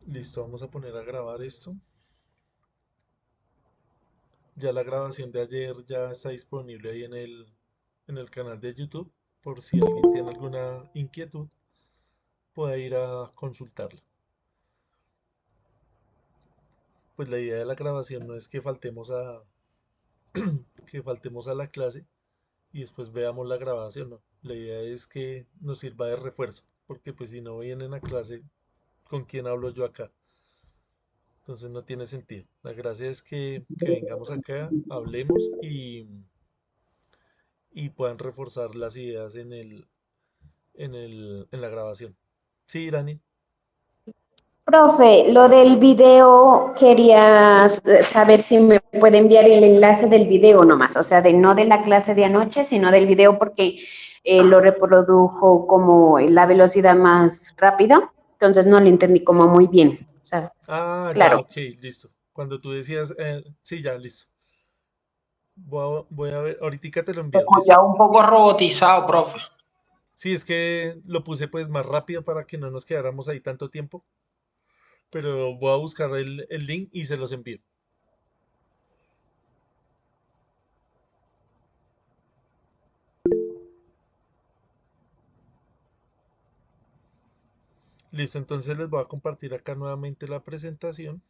Listo, vamos a poner a grabar esto. Ya la grabación de ayer ya está disponible ahí en el canal de YouTube, por si alguien tiene alguna inquietud, puede ir a consultarla. Pues la idea de la grabación no es que faltemos a la clase y después veamos la grabación, no. La idea es que nos sirva de refuerzo, porque pues si no vienen a clase, ¿con quién hablo yo acá? Entonces no tiene sentido. La gracia es que vengamos acá, hablemos y puedan reforzar las ideas en la grabación. Sí, Dani. Profe, lo del video, quería saber si me puede enviar el enlace del video nomás, o sea, no de la clase de anoche, sino del video porque lo reprodujo como en la velocidad más rápido, entonces no le entendí como muy bien. O sea, Ah, ya, claro. ok, listo. Cuando tú decías, sí, ya, listo. Voy a ver, ahorita te lo Se envío, ¿listo? escuchaba un poco robotizado, profe. Sí, es que lo puse pues más rápido para que no nos quedáramos ahí tanto tiempo, pero voy a buscar el link y se los envío. Listo, entonces les voy a compartir acá nuevamente la presentación.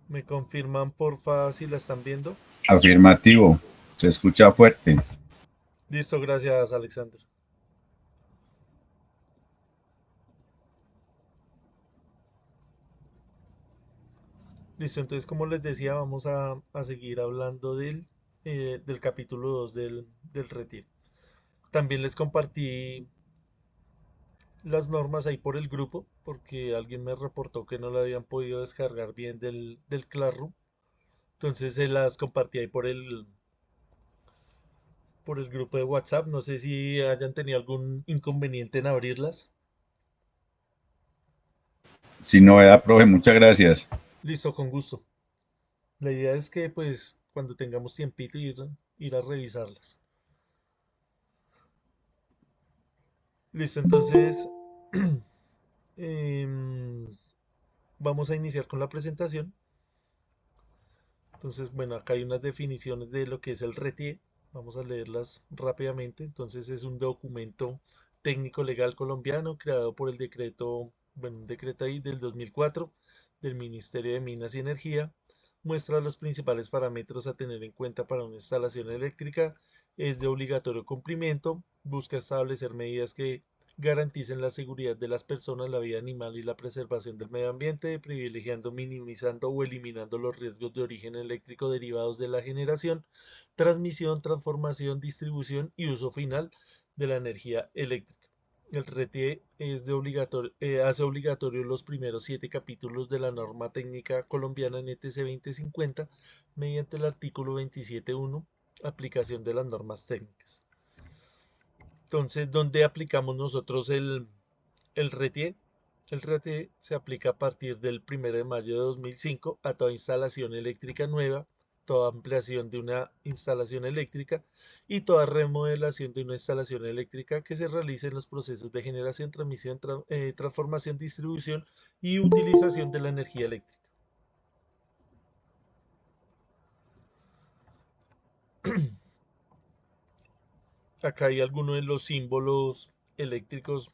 Me confirman porfa si la están viendo. Afirmativo, se escucha fuerte. Listo, gracias, Alexander. Listo, entonces como les decía, vamos a seguir hablando del capítulo 2 del retiro. También les compartí las normas ahí por el grupo, porque alguien me reportó que no la habían podido descargar bien del Classroom. Entonces se las compartí ahí por el grupo de WhatsApp. No sé si hayan tenido algún inconveniente en abrirlas. Sin novedad, profe, muchas gracias. Listo, con gusto. La idea es que pues cuando tengamos tiempito ir a revisarlas. Listo, entonces em, vamos a iniciar con la presentación. Entonces, bueno, acá hay unas definiciones de lo que es el RETIE. Vamos a leerlas rápidamente. Entonces, es un documento técnico legal colombiano creado por el decreto, bueno, un decreto ahí del 2004 del Ministerio de Minas y Energía. Muestra los principales parámetros a tener en cuenta para una instalación eléctrica. Es de obligatorio cumplimiento. Busca establecer medidas que garanticen la seguridad de las personas, la vida animal y la preservación del medio ambiente, privilegiando, minimizando o eliminando los riesgos de origen eléctrico derivados de la generación, transmisión, transformación, distribución y uso final de la energía eléctrica. El RETIE hace obligatorio los primeros 7 capítulos de la norma técnica colombiana NTC 2050 mediante el artículo 27.1, aplicación de las normas técnicas. Entonces, ¿dónde aplicamos nosotros el RETIE? El RETIE se aplica a partir del 1 de mayo de 2005 a toda instalación eléctrica nueva, toda ampliación de una instalación eléctrica y toda remodelación de una instalación eléctrica que se realice en los procesos de generación, transmisión, transformación, distribución y utilización de la energía eléctrica. Acá hay algunos de los símbolos eléctricos.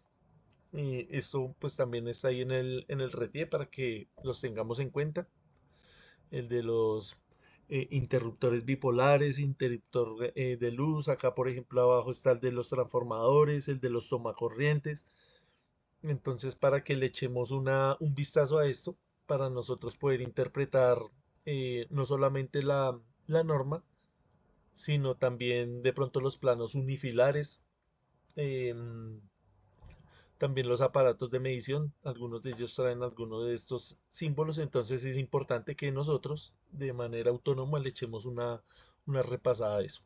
Esto pues también está ahí en el RETIE para que los tengamos en cuenta. El de los interruptores bipolares, interruptor de luz. Acá por ejemplo abajo está el de los transformadores, el de los tomacorrientes. Entonces para que le echemos un vistazo a esto, para nosotros poder interpretar no solamente la norma, sino también de pronto los planos unifilares. em, También los aparatos de medición, algunos de ellos traen algunos de estos símbolos, entonces es importante que nosotros de manera autónoma le echemos una repasada a eso.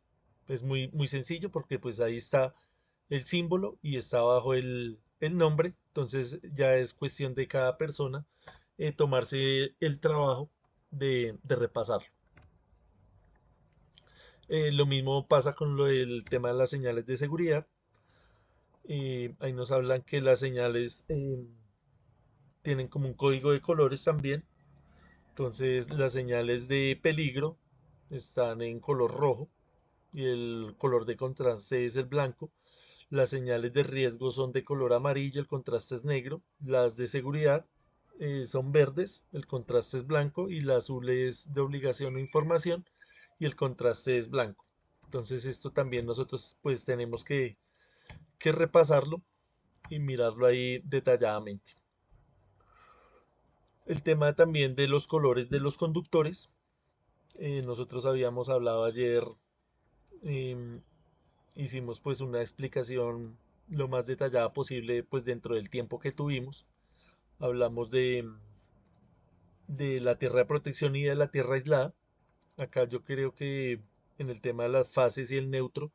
Es muy, muy sencillo porque pues ahí está el símbolo y está abajo el nombre, entonces ya es cuestión de cada persona tomarse el trabajo de repasarlo. Lo mismo pasa con el tema de las señales de seguridad. Ahí nos hablan que las señales tienen como un código de colores también. Entonces las señales de peligro están en color rojo y el color de contraste es el blanco. Las señales de riesgo son de color amarillo, el contraste es negro. Las de seguridad son verdes, el contraste es blanco, y la azul es de obligación o información y el contraste es blanco. Entonces esto también nosotros pues tenemos que repasarlo y mirarlo ahí detalladamente. El tema también de los colores de los conductores. Nosotros habíamos hablado ayer, em, hicimos pues una explicación lo más detallada posible pues dentro del tiempo que tuvimos. Hablamos de la tierra de protección y de la tierra aislada. Acá yo creo que en el tema de las fases y el neutro,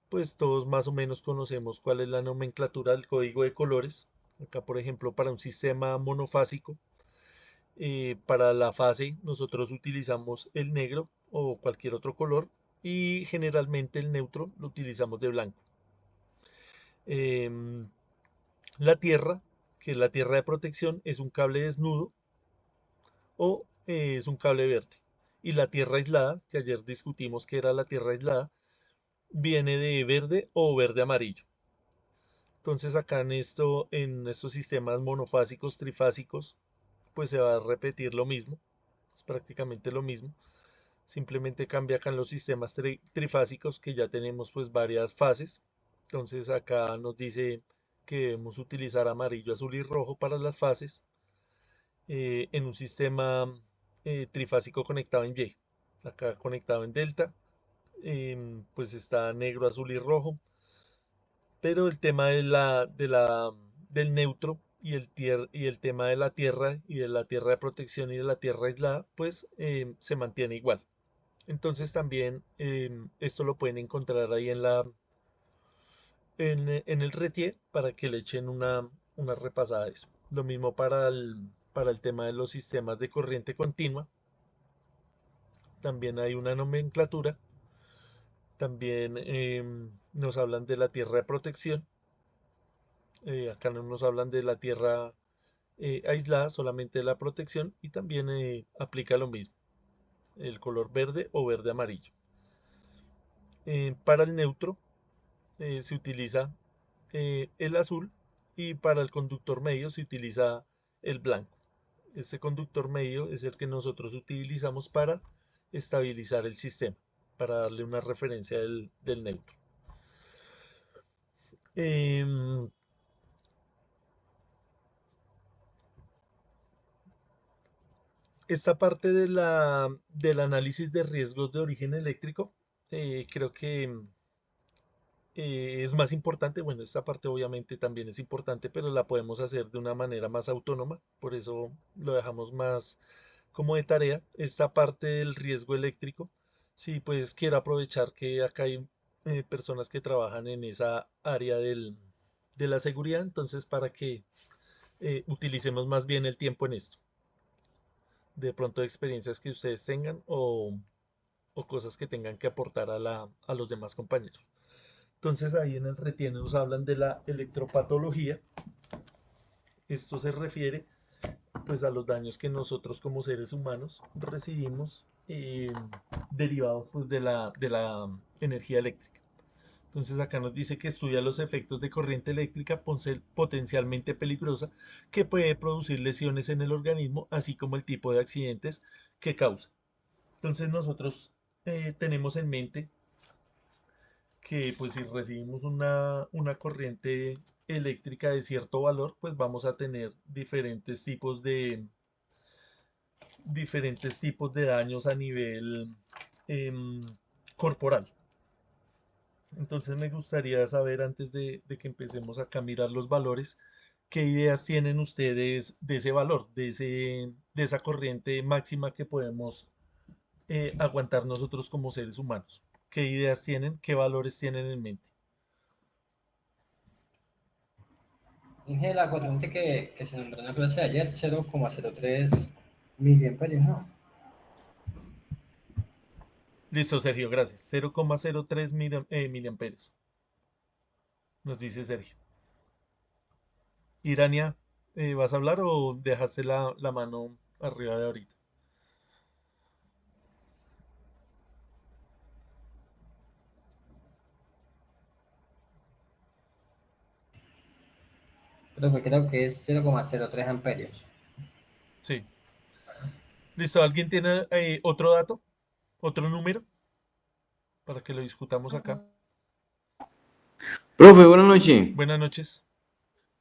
pues todos más o menos conocemos cuál es la nomenclatura del código de colores. Acá, por ejemplo, para un sistema monofásico, para la fase nosotros utilizamos el negro o cualquier otro color, y generalmente el neutro lo utilizamos de blanco. Em, la tierra, que es la tierra de protección, es un cable desnudo o es un cable verde. Y la tierra aislada, que ayer discutimos que era la tierra aislada, viene de verde o verde amarillo. Entonces acá en estos sistemas monofásicos, trifásicos, pues se va a repetir lo mismo, es prácticamente lo mismo. Simplemente cambia acá en los sistemas trifásicos, que ya tenemos pues varias fases. Entonces acá nos dice que debemos utilizar amarillo, azul y rojo para las fases. En un sistema trifásico conectado en Y. Acá conectado en delta, pues está negro, azul y rojo. Pero el tema del neutro y el tema de la tierra y de la tierra de protección y de la tierra aislada, pues se mantiene igual. Entonces también esto lo pueden encontrar ahí en el RETIE para que le echen una repasada a eso. Lo mismo para el tema de los sistemas de corriente continua. También hay una nomenclatura. También nos hablan de la tierra de protección. Acá no nos hablan de la tierra aislada, solamente de la protección. Y también aplica lo mismo, el color verde o verde amarillo. Para el neutro se utiliza el azul, y para el conductor medio se utiliza el blanco. Este conductor medio es el que nosotros utilizamos para estabilizar el sistema, para darle una referencia del neutro. Em, Esta parte del análisis de riesgos de origen eléctrico, creo que es más importante. Bueno, esta parte obviamente también es importante, pero la podemos hacer de una manera más autónoma, por eso lo dejamos más como de tarea. Esta parte del riesgo eléctrico, sí, pues quiero aprovechar que acá hay personas que trabajan en esa área de la seguridad, entonces para que utilicemos más bien el tiempo en esto. De pronto experiencias que ustedes tengan o cosas que tengan que aportar a los demás compañeros. Entonces ahí en el retiene nos hablan de la electropatología. Esto se refiere pues a los daños que nosotros como seres humanos recibimos derivados pues de la energía eléctrica. Entonces acá nos dice que estudia los efectos de corriente eléctrica potencialmente peligrosa que puede producir lesiones en el organismo, así como el tipo de accidentes que causa. Entonces nosotros tenemos en mente que pues si recibimos una corriente eléctrica de cierto valor, pues vamos a tener diferentes tipos de daños a nivel em, corporal. Entonces me gustaría saber, antes de que empecemos acá a mirar los valores, qué ideas tienen ustedes de ese valor, de esa corriente máxima que podemos aguantar nosotros como seres humanos. ¿Qué ideas tienen? ¿Qué valores tienen en mente? Dije la corriente que se nombró en la clase de ayer, 0,03 miliamperios, ¿no? Listo, Sergio, gracias. 0,03 miliamperios, nos dice Sergio. Irania, ¿vas a hablar o dejaste la mano arriba de ahorita? Profe, creo que es 0,03 amperios. Sí. Listo, ¿alguien tiene otro dato? ¿Otro número? Para que lo discutamos acá. Profe, buenas noches. Buenas noches.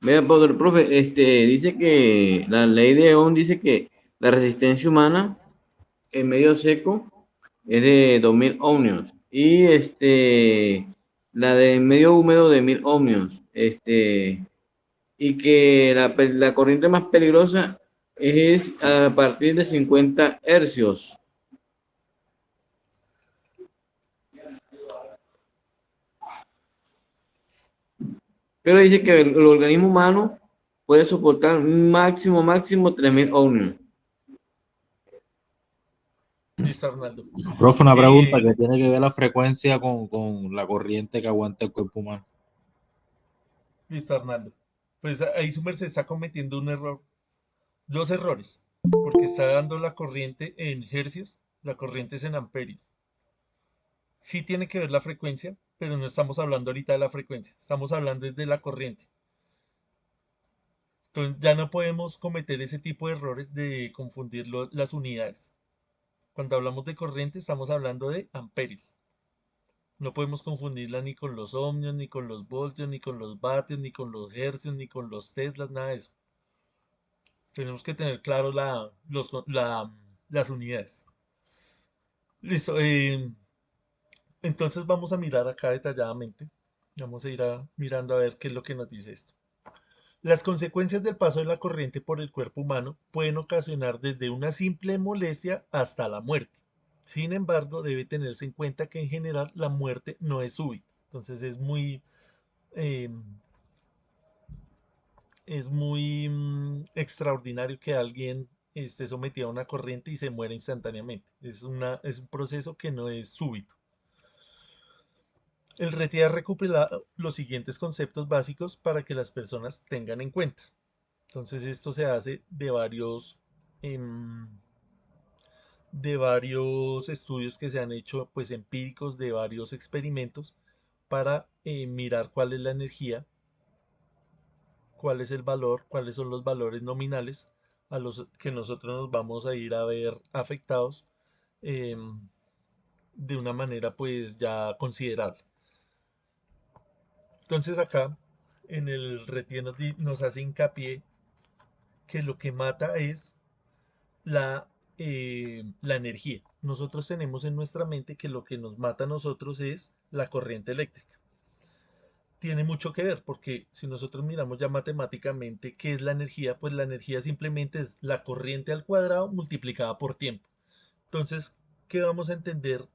Vea, profe, dice que la ley de Ohm dice que la resistencia humana en medio seco es de 2000 ohmios y la de medio húmedo de 1000 ohmios. Y que la corriente más peligrosa es a partir de 50 hercios. Pero dice que el organismo humano puede soportar máximo 3000 ohmios. Listo, Arnaldo. Profe, una pregunta Eh, que tiene que ver la frecuencia con la corriente que aguanta el cuerpo humano. Listo, Arnaldo. Pues ahí su merced está cometiendo un error. Dos errores. Porque está dando la corriente en hercios, la corriente es en amperios. Sí tiene que ver la frecuencia, pero no estamos hablando ahorita de la frecuencia. Estamos hablando desde la corriente. Entonces ya no podemos cometer ese tipo de errores de confundir las unidades. Cuando hablamos de corriente estamos hablando de amperios. No podemos confundirla ni con los ohmios, ni con los voltios, ni con los vatios, ni con los hercios, ni con los teslas, nada de eso. Tenemos que tener claro las unidades. Listo. Entonces vamos a mirar acá detalladamente. Vamos a ir mirando a ver qué es lo que nos dice esto. Las consecuencias del paso de la corriente por el cuerpo humano pueden ocasionar desde una simple molestia hasta la muerte. Sin embargo, debe tenerse en cuenta que en general la muerte no es súbita. Entonces eh, es muy extraordinario que alguien esté sometido a una corriente y se muera instantáneamente. Es un proceso que no es súbito. El RETI ha recopilado los siguientes conceptos básicos para que las personas tengan en cuenta. Entonces esto se hace em, de varios estudios que se han hecho, pues empíricos, de varios experimentos para mirar cuál es la energía, cuál es el valor, cuáles son los valores nominales a los que nosotros nos vamos a ir a ver afectados em, de una manera pues ya considerable. Entonces acá en el RETI nos hace hincapié que lo que mata es la energía. Nosotros tenemos en nuestra mente que lo que nos mata a nosotros es la corriente eléctrica. Tiene mucho que ver porque si nosotros miramos ya matemáticamente qué es la energía, pues la energía simplemente es la corriente al cuadrado multiplicada por tiempo. Entonces, ¿qué vamos a entender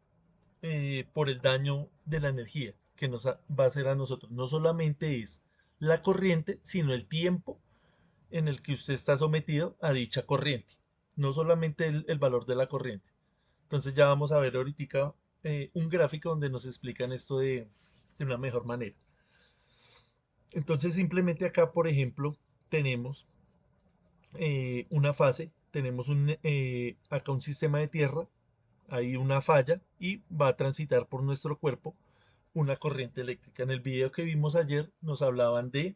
por el daño de la energía que nos va a hacer a nosotros? No solamente es la corriente, sino el tiempo en el que usted está sometido a dicha corriente, no solamente el valor de la corriente. Entonces ya vamos a ver ahorita un gráfico donde nos explican esto de una mejor manera. Entonces simplemente acá, por ejemplo, tenemos una fase, tenemos acá un sistema de tierra, hay una falla y va a transitar por nuestro cuerpo una corriente eléctrica. En el video que vimos ayer nos hablaban de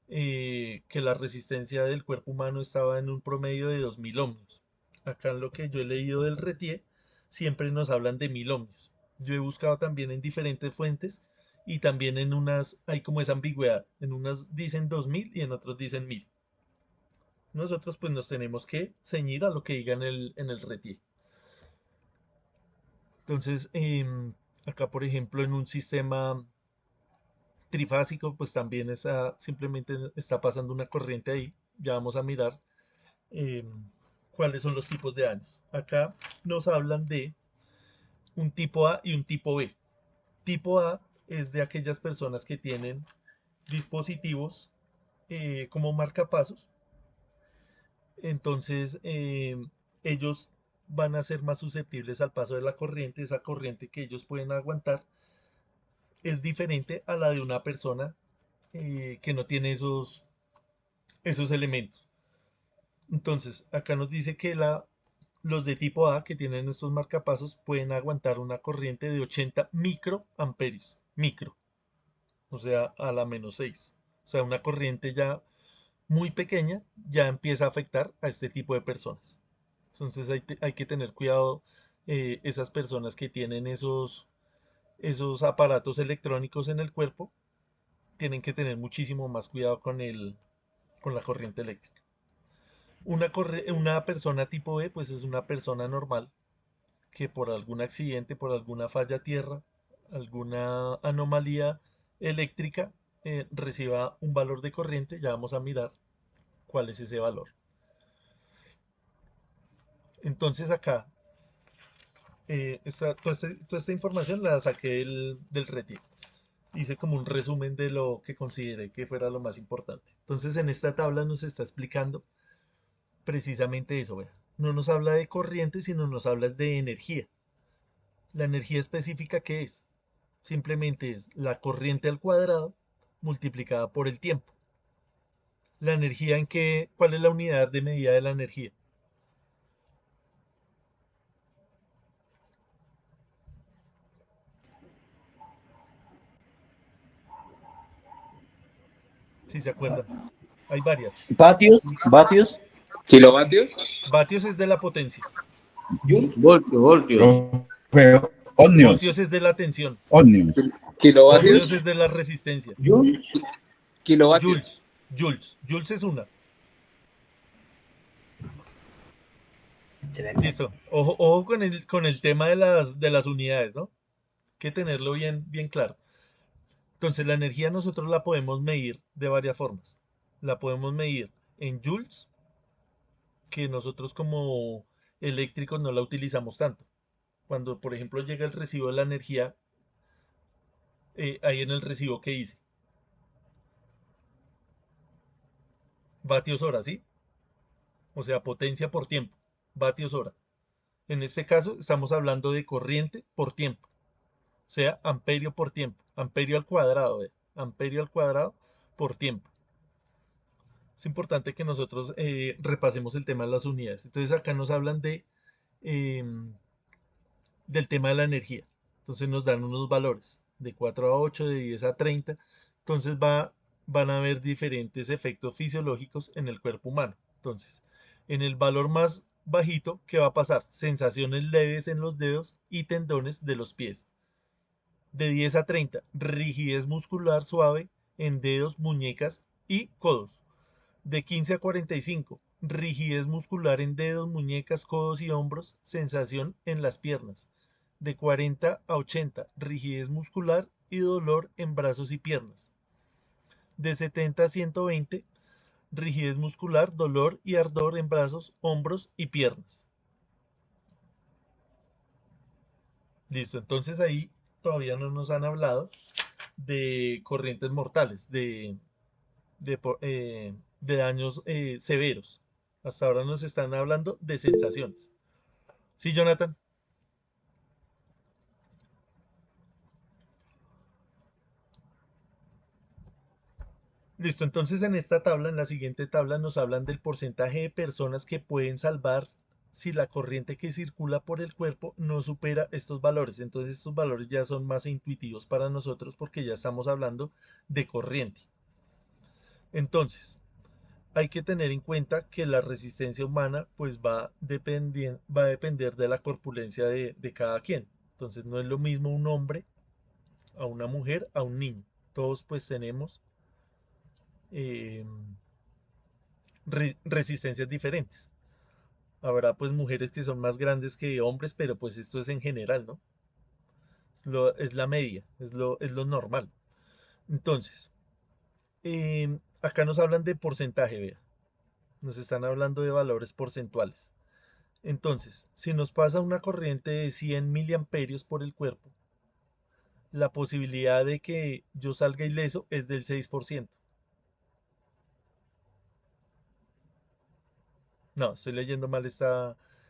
que la resistencia del cuerpo humano estaba en un promedio de 2000 ohmios. Acá en lo que yo he leído del RETIE, siempre nos hablan de 1000 ohmios. Yo he buscado también en diferentes fuentes y también en unas hay como esa ambigüedad. En unas dicen 2000 y en otros dicen 1000. Nosotros pues nos tenemos que ceñir a lo que diga en el RETIE. Entonces, acá por ejemplo en un sistema trifásico, pues también simplemente está pasando una corriente ahí. Ya vamos a mirar eh, cuáles son los tipos de daños. Acá nos hablan de un tipo A y un tipo B. Tipo A es de aquellas personas que tienen dispositivos como marcapasos. Entonces ellos van a ser más susceptibles al paso de la corriente. Esa corriente que ellos pueden aguantar es diferente a la de una persona que no tiene esos elementos. Entonces, acá nos dice que los de tipo A que tienen estos marcapasos pueden aguantar una corriente de 80 microamperios. Micro, o sea, a la -6. O sea, una corriente ya muy pequeña ya empieza a afectar a este tipo de personas. Entonces hay que tener cuidado, esas personas que tienen esos aparatos electrónicos en el cuerpo, tienen que tener muchísimo más cuidado con la corriente eléctrica. Una persona tipo B, pues es una persona normal que por algún accidente, por alguna falla tierra, alguna anomalía eléctrica, reciba un valor de corriente. Ya vamos a mirar cuál es ese valor. Entonces acá, toda esta información la saqué del retiro. Hice como un resumen de lo que consideré que fuera lo más importante. Entonces en esta tabla nos está explicando precisamente eso. Vea. No nos habla de corriente, sino nos habla de energía. La energía específica, ¿qué es? Simplemente es la corriente al cuadrado multiplicada por el tiempo. La energía ¿cuál es la unidad de medida de la energía? Si se acuerdan. Hay varias. Vatios, ¿Kilovatios? Vatios es de la potencia. voltios. Profe, Omnios, Voltios es de la tensión. Omnios. Voltios ¿Kilovatios? es de la resistencia. ¿Kilovatios? Joules es una. Excelente. Listo. Ojo con el tema de las unidades, ¿no? Hay que tenerlo bien claro. Entonces, la energía nosotros la podemos medir de varias formas. La podemos medir en joules, que nosotros como eléctricos no la utilizamos tanto. Cuando, por ejemplo, llega el recibo de la energía, ahí en el recibo que hice, vatios hora, ¿sí? O sea, potencia por tiempo, vatios hora. En este caso, estamos hablando de corriente por tiempo, o sea, amperio por tiempo, amperio al cuadrado, amperio al cuadrado por tiempo. Es importante que nosotros repasemos el tema de las unidades. Entonces, acá nos hablan del tema de la energía. Entonces nos dan unos valores de 4 a 8, de 10 a 30. Entonces van a haber diferentes efectos fisiológicos en el cuerpo humano. Entonces, en el valor más bajito, ¿qué va a pasar? Sensaciones leves en los dedos y tendones de los pies. De 10 a 30, rigidez muscular suave en dedos, muñecas y codos. De 15 a 45, rigidez muscular en dedos, muñecas, codos y hombros, sensación en las piernas. De 40 a 80, rigidez muscular y dolor en brazos y piernas. De 70 a 120, rigidez muscular, dolor y ardor en brazos, hombros y piernas. Listo, entonces ahí todavía no nos han hablado de corrientes mortales, de daños severos. Hasta ahora nos están hablando de sensaciones. ¿Sí, Jonathan? Listo, entonces en esta tabla, en la siguiente tabla, nos hablan del porcentaje de personas que pueden salvar si la corriente que circula por el cuerpo no supera estos valores. Entonces estos valores ya son más intuitivos para nosotros porque ya estamos hablando de corriente. Entonces, hay que tener en cuenta que la resistencia humana pues va a depender de la corpulencia de cada quien. Entonces no es lo mismo un hombre a una mujer a un niño. Todos pues tenemos eh, resistencias diferentes. Habrá pues mujeres que son más grandes que hombres, pero pues esto es en general, ¿no? Es la media, es lo normal. Entonces, acá nos hablan de porcentaje, vea. Nos están hablando de valores porcentuales. Entonces, si nos pasa una corriente de 100 miliamperios por el cuerpo, la posibilidad de que yo salga ileso es del 6%. No, estoy leyendo mal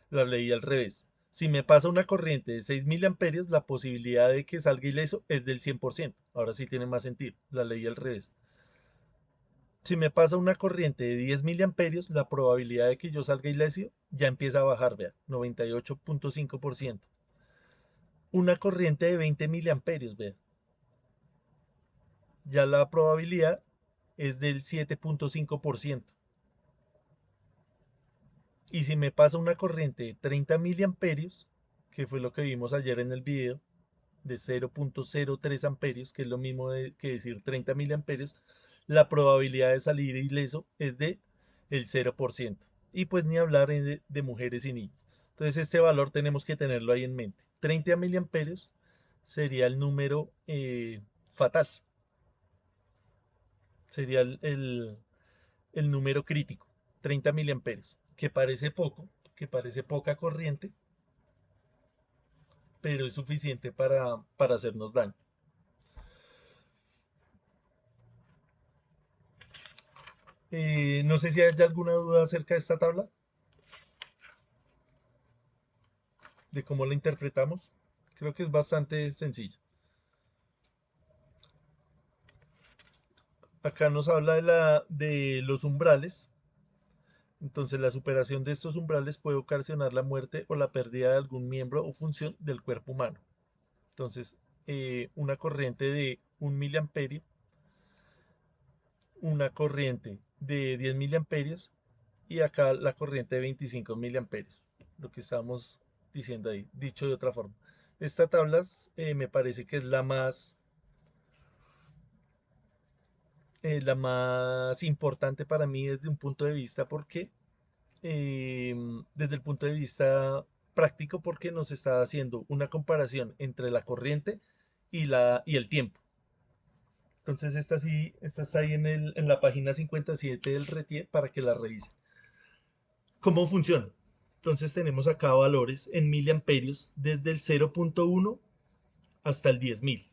La leí al revés. Si me pasa una corriente de 6 miliamperios, la posibilidad de que salga ileso es del 100%. Ahora sí tiene más sentido. La leí al revés. Si me pasa una corriente de 10 miliamperios, la probabilidad de que yo salga ileso ya empieza a bajar, vea, 98.5%. Una corriente de 20 miliamperios, vea, ya la probabilidad es del 7.5%. Y si me pasa una corriente de 30 miliamperios, que fue lo que vimos ayer en el video, de 0.03 amperios, que es lo mismo que decir 30 miliamperios, la probabilidad de salir ileso es de el 0%. Y pues ni hablar de mujeres y niños. Entonces este valor tenemos que tenerlo ahí en mente. 30 miliamperios sería el número fatal. Sería el número crítico. 30 miliamperios. Que parece poco, que parece poca corriente, pero es suficiente para hacernos daño. No sé si hay alguna duda acerca de esta tabla, de cómo la interpretamos. Creo que es bastante sencillo. Acá nos habla de los umbrales. Entonces la superación de estos umbrales puede ocasionar la muerte o la pérdida de algún miembro o función del cuerpo humano. Entonces, una corriente de 1 miliamperio, una corriente de 10 miliamperios y acá la corriente de 25 miliamperios. Lo que estábamos diciendo ahí, dicho de otra forma. Esta tabla me parece que es la más importante para mí desde un punto de vista porque desde el punto de vista práctico porque nos está haciendo una comparación entre la corriente y el tiempo. Entonces esta está ahí en la página 57 del RETIE para que la revisen. ¿Cómo funciona? Entonces tenemos acá valores en miliamperios desde el 0.1 hasta el 10.000.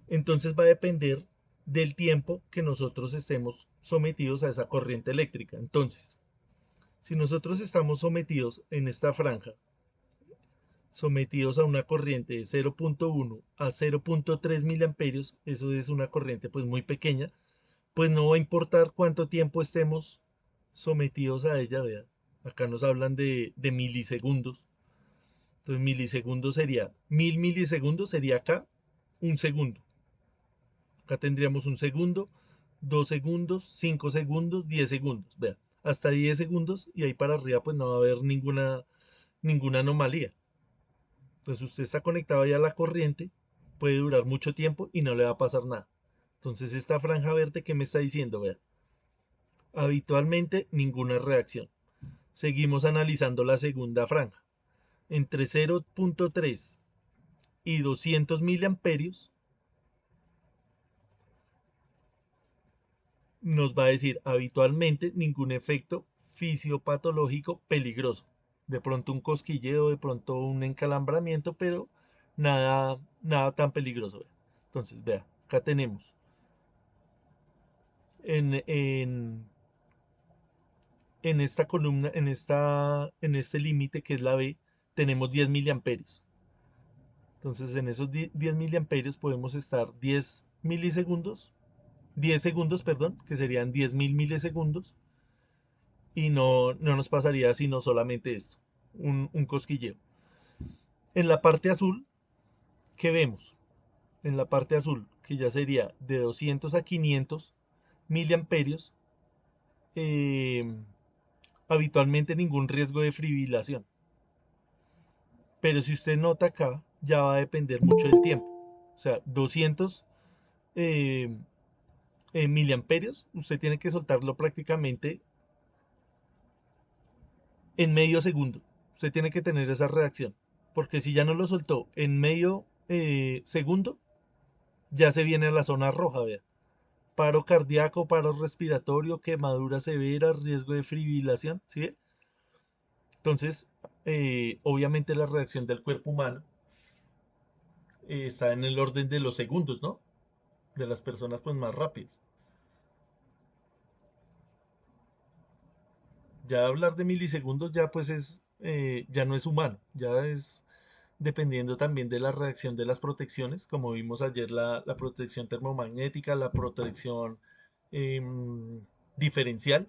Entonces va a depender del tiempo que nosotros estemos sometidos a esa corriente eléctrica. Entonces, si nosotros estamos sometidos en esta franja, sometidos a una corriente de 0.1 a 0.3 miliamperios, eso es una corriente pues muy pequeña, pues no va a importar cuánto tiempo estemos sometidos a ella, vean. Acá nos hablan de milisegundos. Entonces milisegundos sería, 1000 milisegundos sería acá un segundo. Acá tendríamos un segundo, 2 segundos, 5 segundos, 10 segundos. Vean, hasta 10 segundos y ahí para arriba pues no va a haber ninguna anomalía. Entonces usted está conectado ya a la corriente, puede durar mucho tiempo y no le va a pasar nada. Entonces esta franja verde, ¿qué me está diciendo? Vean, habitualmente ninguna reacción. Seguimos analizando la segunda franja. Entre 0.3 y 200 miliamperios nos va a decir habitualmente ningún efecto fisiopatológico peligroso. De pronto un cosquilleo, de pronto un encalambramiento, pero nada tan peligroso. Entonces, vea, acá tenemos en esta columna, en este límite que es la B, tenemos 10 miliamperios. Entonces, en esos 10 miliamperios podemos estar 10 segundos, perdón, que serían 10.000 milisegundos, y no nos pasaría sino solamente esto, un cosquilleo. En la parte azul, ¿qué vemos? En la parte azul, que ya sería de 200 a 500 miliamperios, habitualmente ningún riesgo de fibrilación. Pero si usted nota acá, ya va a depender mucho del tiempo. O sea, 200 miliamperios, usted tiene que soltarlo prácticamente en medio segundo. Usted tiene que tener esa reacción. Porque si ya no lo soltó en medio segundo, ya se viene a la zona roja, vea. Paro cardíaco, paro respiratorio, quemadura severa, riesgo de fibrilación, ¿sí? Entonces, obviamente la reacción del cuerpo humano está en el orden de los segundos, ¿no? De las personas pues más rápidas. Ya hablar de milisegundos ya pues ya no es humano, ya es dependiendo también de la reacción de las protecciones, como vimos ayer, la protección termomagnética, la protección em, diferencial.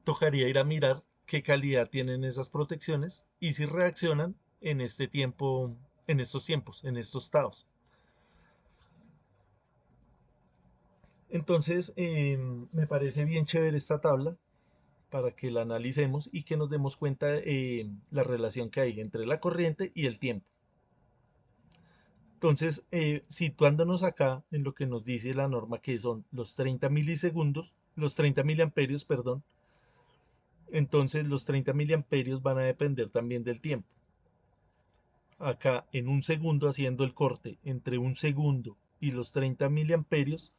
Tocaría ir a mirar qué calidad tienen esas protecciones y si reaccionan en este tiempo, en estos tiempos, en estos estados. Entonces, me parece bien chévere esta tabla para que la analicemos y que nos demos cuenta de la relación que hay entre la corriente y el tiempo. Entonces, situándonos acá en lo que nos dice la norma, que son los 30 milisegundos, los 30 miliamperios, perdón, entonces los 30 miliamperios van a depender también del tiempo. Acá en un segundo, haciendo el corte entre un segundo y los 30 miliamperios,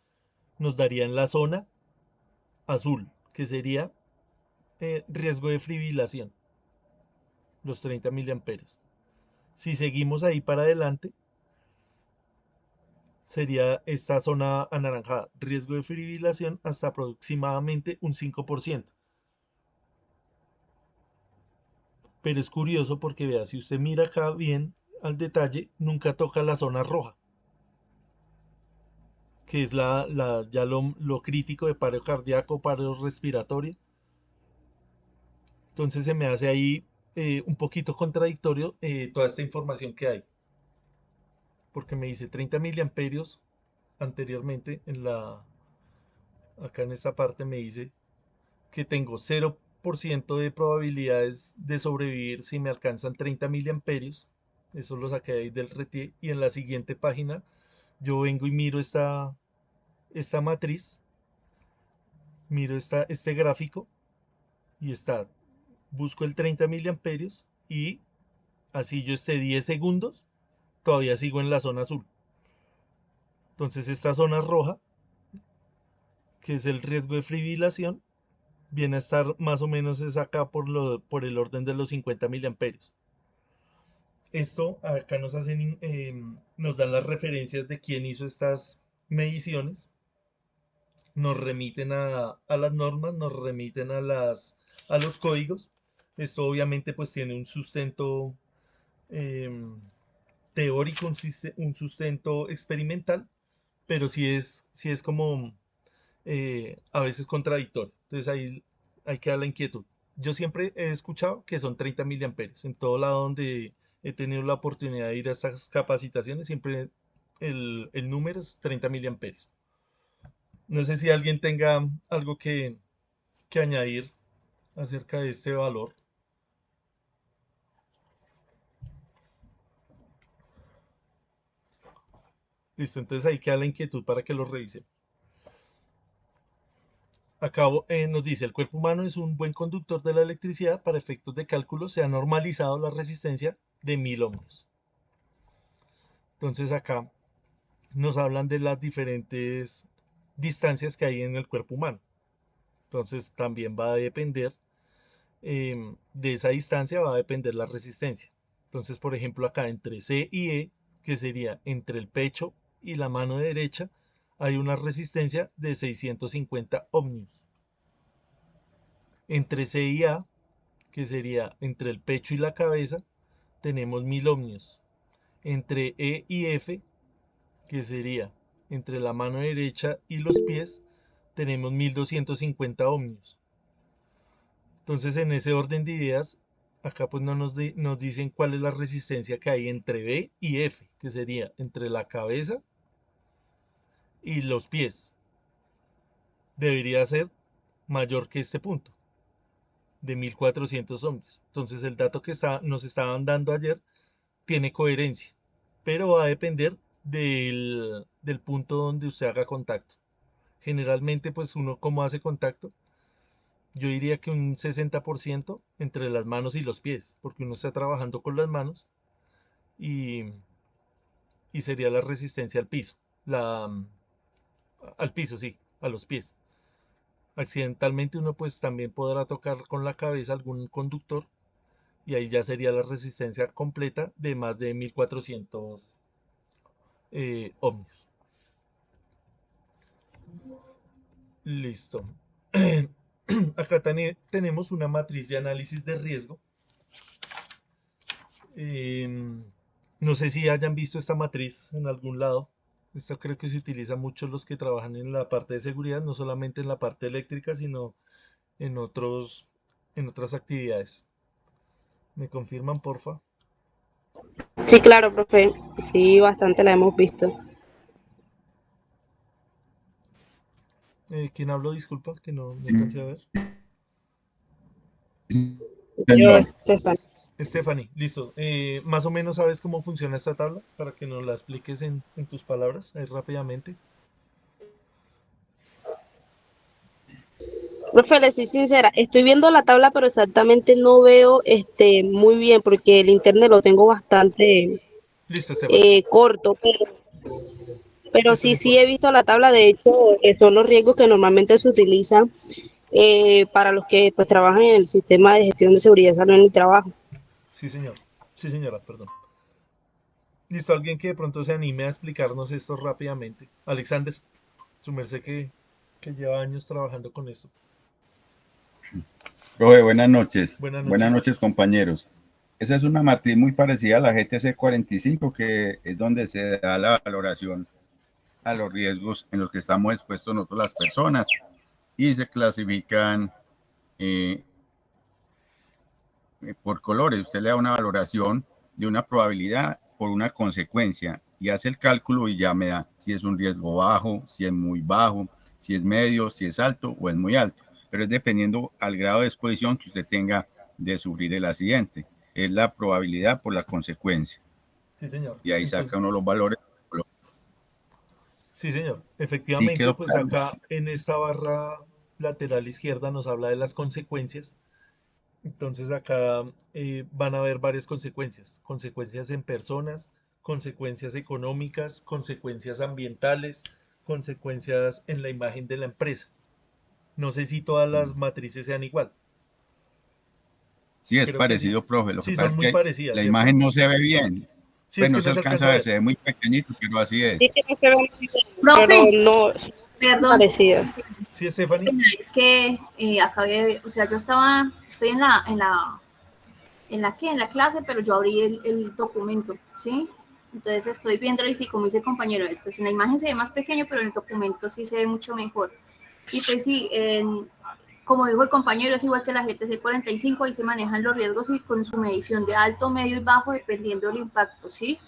nos darían la zona azul, que sería riesgo de fibrilación, los 30 miliamperios. Si seguimos ahí para adelante, sería esta zona anaranjada, riesgo de fibrilación hasta aproximadamente un 5%. Pero es curioso porque vea, si usted mira acá bien al detalle, nunca toca la zona roja, que es ya lo crítico de paro cardíaco, paro respiratorio. Entonces se me hace ahí un poquito contradictorio toda esta información que hay, porque me dice 30 miliamperios anteriormente acá en esta parte me dice que tengo 0% de probabilidades de sobrevivir si me alcanzan 30 miliamperios. Eso lo saqué ahí del RT. Y en la siguiente página yo vengo y miro esta matriz, miro este gráfico y busco el 30 miliamperios y así yo esté 10 segundos, todavía sigo en la zona azul. Entonces esta zona roja, que es el riesgo de fibrilación, viene a estar más o menos es acá por el orden de los 50 miliamperios. Esto acá nos dan las referencias de quién hizo estas mediciones, nos remiten a las normas, nos remiten a los códigos. Esto obviamente pues tiene un sustento teórico, un sustento experimental, pero sí es como a veces contradictorio. Entonces ahí hay que dar la inquietud. Yo siempre he escuchado que son 30 miliamperios. En todo lado donde he tenido la oportunidad de ir a estas capacitaciones, siempre el número es 30 miliamperios. No sé si alguien tenga algo que añadir acerca de este valor. Listo, entonces ahí queda la inquietud para que lo revisen. Acá nos dice, el cuerpo humano es un buen conductor de la electricidad. Para efectos de cálculo se ha normalizado la resistencia de 1000 ohmios. Entonces acá nos hablan de las diferentes distancias que hay en el cuerpo humano. Entonces también va a depender de esa distancia, va a depender la resistencia. Entonces, por ejemplo, acá entre C y E, que sería entre el pecho y la mano derecha, hay una resistencia de 650 ohmios. Entre C y A, que sería entre el pecho y la cabeza, tenemos 1000 ohmios. Entre E y F, que sería entre la mano derecha y los pies, tenemos 1250 ohmios. Entonces, en ese orden de ideas, acá pues no nos dicen cuál es la resistencia que hay entre B y F, que sería entre la cabeza y los pies. Debería ser mayor que este punto, de 1400 ohmios. Entonces, el dato que nos estaban dando ayer tiene coherencia, pero va a depender del punto donde usted haga contacto. Generalmente, pues uno como hace contacto, yo diría que un 60% entre las manos y los pies, porque uno está trabajando con las manos y, y sería la resistencia al piso, al piso, sí, a los pies. Accidentalmente uno pues también podrá tocar con la cabeza algún conductor y ahí ya sería la resistencia completa de más de 1400 ohmios. Listo. Acá tenemos una matriz de análisis de riesgo. Em, no sé si hayan visto esta matriz en algún lado. Esta creo que se utiliza mucho los que trabajan en la parte de seguridad, no solamente en la parte eléctrica, sino en en otras actividades. ¿Me confirman, porfa? Sí, claro, profe. Sí, bastante la hemos visto. ¿Quién habló? Disculpa, que no Sí, alcancé a ver. Yo, señor. Estefan. Stephanie, listo. Más o menos sabes cómo funciona esta tabla para que nos la expliques en tus palabras ahí rápidamente. Profe, le soy sincera, estoy viendo la tabla, pero exactamente no veo muy bien porque el internet lo tengo bastante Listo, Stephanie. corto, pero Listo, no sí, sí importa. he visto la tabla. De hecho, son los riesgos que normalmente se utilizan para los que pues trabajan en el sistema de gestión de seguridad y salud en el trabajo. Sí, señor. Sí, señora, perdón. Listo, alguien que de pronto se anime a explicarnos esto rápidamente. Alexander, su merced que lleva años trabajando con esto. Profe, buenas noches. Buenas Buenas noches. noches, compañeros. Esa es una matriz muy parecida a la GTC 45, que es donde se da la valoración a los riesgos en los que estamos expuestos nosotros las personas y se clasifican eh, por colores. Usted le da una valoración de una probabilidad por una consecuencia y hace el cálculo y ya me da si es un riesgo bajo, si es muy bajo, si es medio, si es alto o es muy alto. Pero es dependiendo al grado de exposición que usted tenga de sufrir el accidente. Es la probabilidad por la consecuencia. Sí, señor. Y ahí saca Entonces, uno los valores. sí, señor. Sí, Efectivamente, quedó pues claro. acá en esta barra lateral izquierda nos habla de las consecuencias. Entonces acá van a haber varias consecuencias. Consecuencias en personas, consecuencias económicas, consecuencias ambientales, consecuencias en la imagen de la empresa. No sé si todas las matrices sean igual. Sí, es Creo que sí. parecido, profe. Lo que Sí, pasa son es muy que parecidas, la ¿cierto? imagen no se ve bien. Sí, Pues es no que se no se alcanza alcanza a a ver, ver. se ve muy pequeñito, pero así Sí es. que no se ve muy bien, pero Profe, no son perdón, parecidas. Sí, Stephanie. es que acabé, o sea, yo estoy en la clase, pero yo abrí el documento, ¿sí? Entonces estoy viéndolo y sí, como dice el compañero, pues en la imagen se ve más pequeño, pero en el documento sí se ve mucho mejor. Y pues sí, como dijo el compañero, es igual que la GTC 45, ahí se manejan los riesgos y con su medición de alto, medio y bajo, dependiendo del impacto, ¿sí?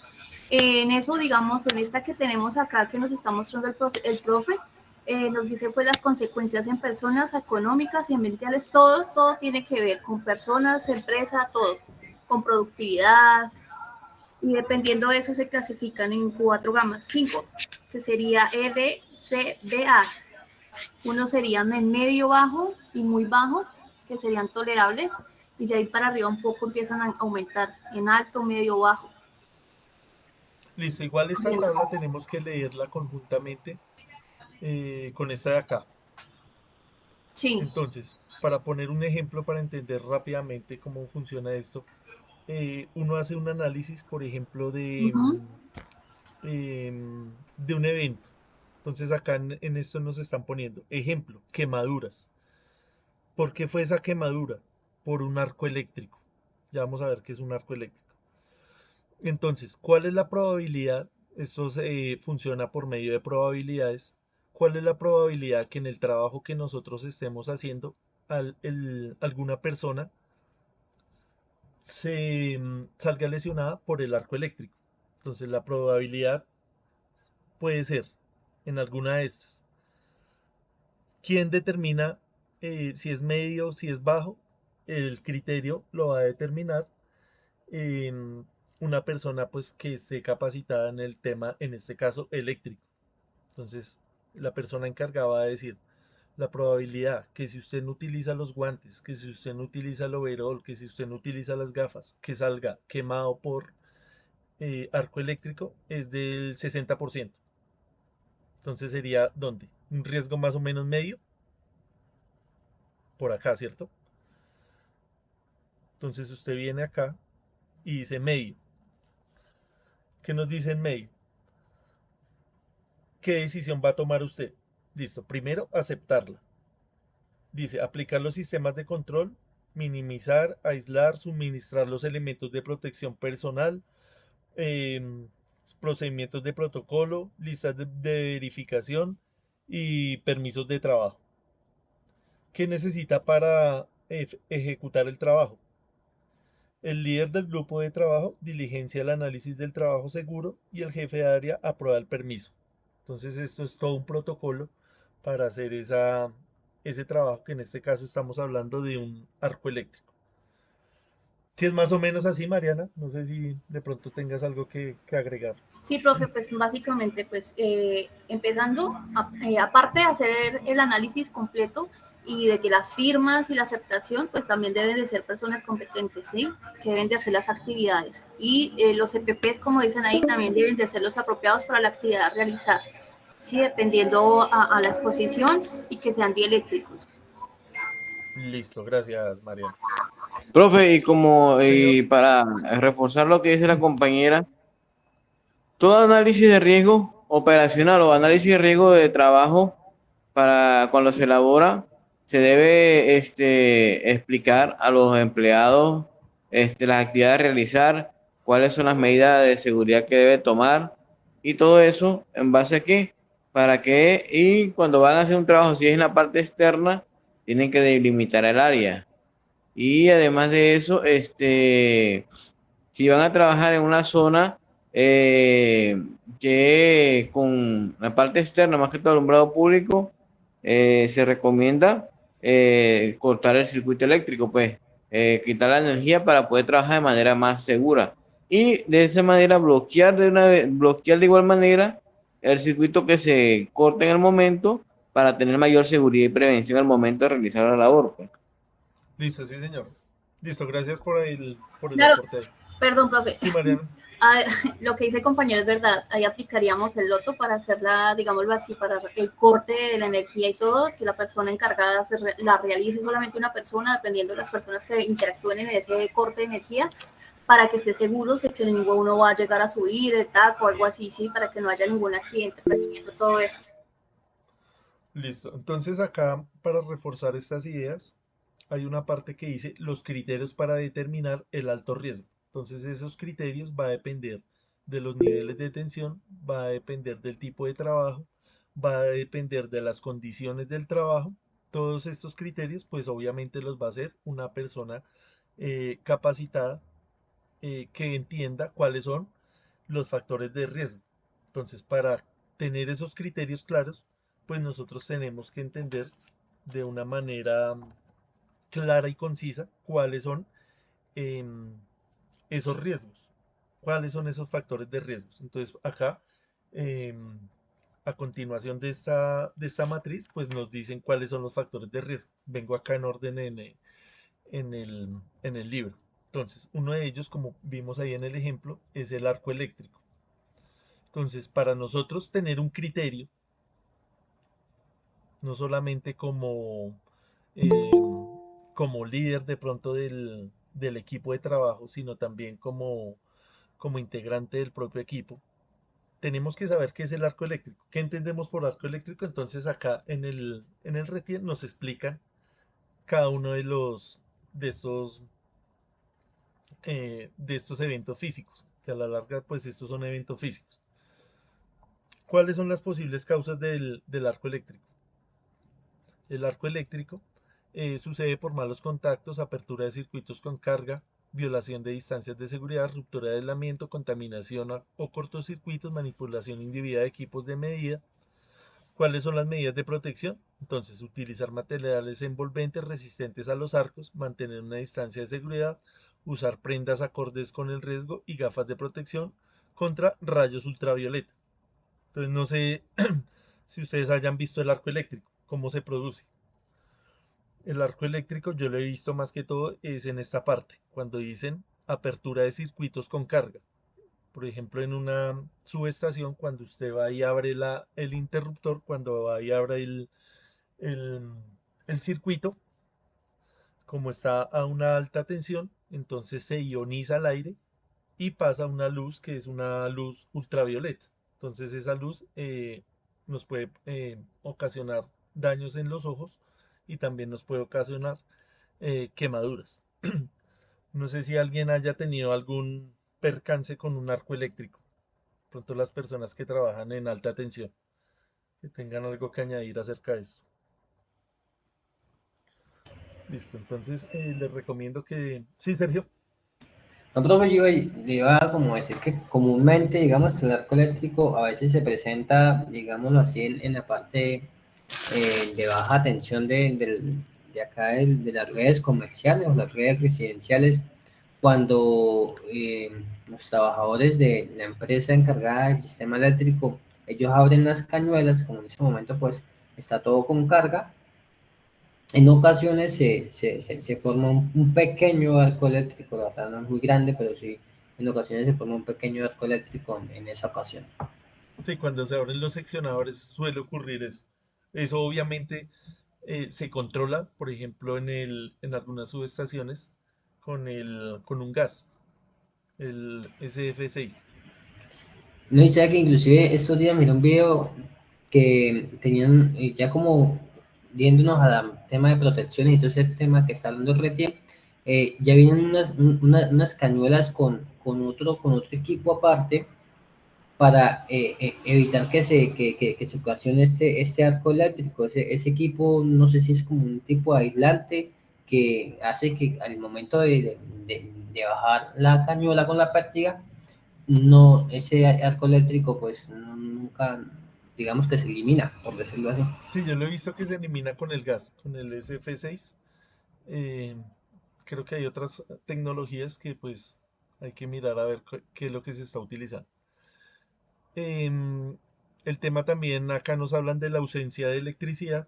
En eso, digamos, en esta que tenemos acá, que nos está mostrando el profe, nos dice pues las consecuencias en personas, económicas y ambientales, todo tiene que ver con personas, empresa, todo, con productividad, y dependiendo de eso se clasifican en 4 gamas, 5, que sería EDCBA. Uno serían en medio bajo y muy bajo, que serían tolerables, y ya ahí para arriba un poco empiezan a aumentar en alto, medio, bajo. Listo, igual esta tabla tenemos que leerla conjuntamente con esta de acá. Sí. Entonces, para poner un ejemplo para entender rápidamente cómo funciona esto, uno hace un análisis, por ejemplo, Uh-huh. de un evento. Entonces acá en esto nos están poniendo, ejemplo, quemaduras. ¿Por qué fue esa quemadura? Por un arco eléctrico. Ya vamos a ver qué es un arco eléctrico. Entonces, ¿cuál es la probabilidad? Esto funciona por medio de probabilidades. ¿Cuál es la probabilidad que en el trabajo que nosotros estemos haciendo, alguna persona salga lesionada por el arco eléctrico? Entonces, la probabilidad puede ser en alguna de estas. ¿Quién determina si es medio, si es bajo? El criterio lo va a determinar em, una persona pues que esté capacitada en el tema, en este caso eléctrico. Entonces, la persona encargada va a decir la probabilidad que si usted no utiliza los guantes, que si usted no utiliza el overol, que si usted no utiliza las gafas, que salga quemado por arco eléctrico es del 60%. Entonces sería, ¿dónde? Un riesgo más o menos medio, por acá, ¿cierto? Entonces usted viene acá y dice medio. ¿Qué nos dice en medio? ¿Qué decisión va a tomar usted? Listo, primero aceptarla. Dice, aplicar los sistemas de control, minimizar, aislar, suministrar los elementos de protección personal, em, procedimientos de protocolo, listas de verificación y permisos de trabajo. ¿Qué necesita para ejecutar el trabajo? El líder del grupo de trabajo diligencia el análisis del trabajo seguro y el jefe de área aprueba el permiso. Entonces esto es todo un protocolo para hacer ese trabajo, que en este caso estamos hablando de un arco eléctrico. Si es más o menos así, Mariana, no sé si de pronto tengas algo que agregar. Sí, profe, pues básicamente, pues empezando, aparte de hacer el análisis completo y de que las firmas y la aceptación, pues también deben de ser personas competentes, ¿sí? Que deben de hacer las actividades. Y los EPPs, como dicen ahí, también deben de ser los apropiados para la actividad a realizar, ¿sí? Dependiendo a la exposición y que sean dieléctricos. Listo, gracias, Mariana. Profe, y Señor, para reforzar lo que dice la compañera, todo análisis de riesgo operacional o análisis de riesgo de trabajo para cuando se elabora, se debe explicar a los empleados las actividades a realizar, cuáles son las medidas de seguridad que debe tomar y todo eso en base a qué, para que, y cuando van a hacer un trabajo, si es en la parte externa, tienen que delimitar el área. Y además de eso, si van a trabajar en una zona que con la parte externa, más que todo alumbrado público, se recomienda cortar el circuito eléctrico, pues quitar la energía para poder trabajar de manera más segura. Y de esa manera bloquear de igual manera el circuito que se corte en el momento para tener mayor seguridad y prevención al momento de realizar la labor, pues. listo, sí, señor. Listo, gracias por el Claro, aporte ahí. perdón, profe. Sí, Mariana. Ah, lo que dice el compañero es verdad, ahí aplicaríamos el loto para hacer digámoslo así, para el corte de la energía y todo, que la persona encargada la realice solamente una persona, dependiendo de las personas que interactúen en ese corte de energía, para que esté seguro de que ninguno va a llegar a subir el taco o algo así, sí, para que no haya ningún accidente, perdimiento, todo esto. Listo. Entonces acá, para reforzar estas ideas, hay una parte que dice los criterios para determinar el alto riesgo. Entonces esos criterios va a depender de los niveles de tensión, va a depender del tipo de trabajo, va a depender de las condiciones del trabajo. Todos estos criterios, pues obviamente los va a hacer una persona capacitada, que entienda cuáles son los factores de riesgo. Entonces, para tener esos criterios claros, pues nosotros tenemos que entender de una manera clara y concisa cuáles son em, esos riesgos, cuáles son esos factores de riesgos. Entonces, acá, em, a continuación de esta matriz, pues nos dicen cuáles son los factores de riesgo. Vengo acá en orden en el libro. Entonces, uno de ellos, como vimos ahí en el ejemplo, es el arco eléctrico. Entonces, para nosotros tener un criterio, no solamente como líder de pronto del equipo de trabajo, sino también como integrante del propio equipo, tenemos que saber qué es el arco eléctrico. ¿Qué entendemos por arco eléctrico? Entonces acá en el RETIER nos explican cada uno de estos eventos físicos, que a la larga pues estos son eventos físicos. ¿Cuáles son las posibles causas del arco eléctrico? El arco eléctrico sucede por malos contactos, apertura de circuitos con carga, violación de distancias de seguridad, ruptura de aislamiento, contaminación o cortocircuitos, manipulación indebida de equipos de medida. ¿Cuáles son las medidas de protección? Entonces, utilizar materiales envolventes resistentes a los arcos, mantener una distancia de seguridad, usar prendas acordes con el riesgo y gafas de protección contra rayos ultravioleta. Entonces, no sé si ustedes hayan visto el arco eléctrico, cómo se produce. El arco eléctrico yo lo he visto más que todo es en esta parte, cuando dicen apertura de circuitos con carga. Por ejemplo, en una subestación, cuando usted va y abre el interruptor, cuando va y abre el, el circuito, como está a una alta tensión, entonces se ioniza el aire y pasa una luz que es una luz ultravioleta. Entonces esa luz nos puede ocasionar daños en los ojos y también nos puede ocasionar quemaduras. No sé si alguien haya tenido algún percance con un arco eléctrico. Pronto las personas que trabajan en alta tensión, que tengan algo que añadir acerca de eso. Listo, entonces les recomiendo que... Sí, Sergio. No, profe, yo le iba a como decir que comúnmente, digamos, que el arco eléctrico a veces se presenta, digámoslo así, en la parte de baja tensión de acá de las redes comerciales o las redes residenciales, cuando los trabajadores de la empresa encargada del sistema eléctrico, ellos abren las cañuelas, como en ese momento pues está todo con carga. En ocasiones se forma un pequeño arco eléctrico, la verdad no es muy grande, pero sí, en ocasiones se forma un pequeño arco eléctrico en esa ocasión. Sí, cuando se abren los seccionadores suele ocurrir eso. Eso obviamente se controla, por ejemplo, en algunas subestaciones con un gas, el SF6. No, y sabe que inclusive estos días miré un video que tenían ya como yéndonos al tema de protección y todo ese tema que está hablando Retier, ya vienen unas cañuelas con otro equipo aparte para evitar que se ocasione este arco eléctrico. Ese equipo, no sé si es como un tipo de aislante que hace que al momento de bajar la cañuela con la pértiga, no, ese arco eléctrico pues nunca, digamos que se elimina, por decirlo así. Sí, yo lo he visto que se elimina con el gas, con el SF6. Eh, Creo que hay otras tecnologías que pues hay que mirar a ver qué es lo que se está utilizando. Em, el tema también, acá nos hablan de la ausencia de electricidad.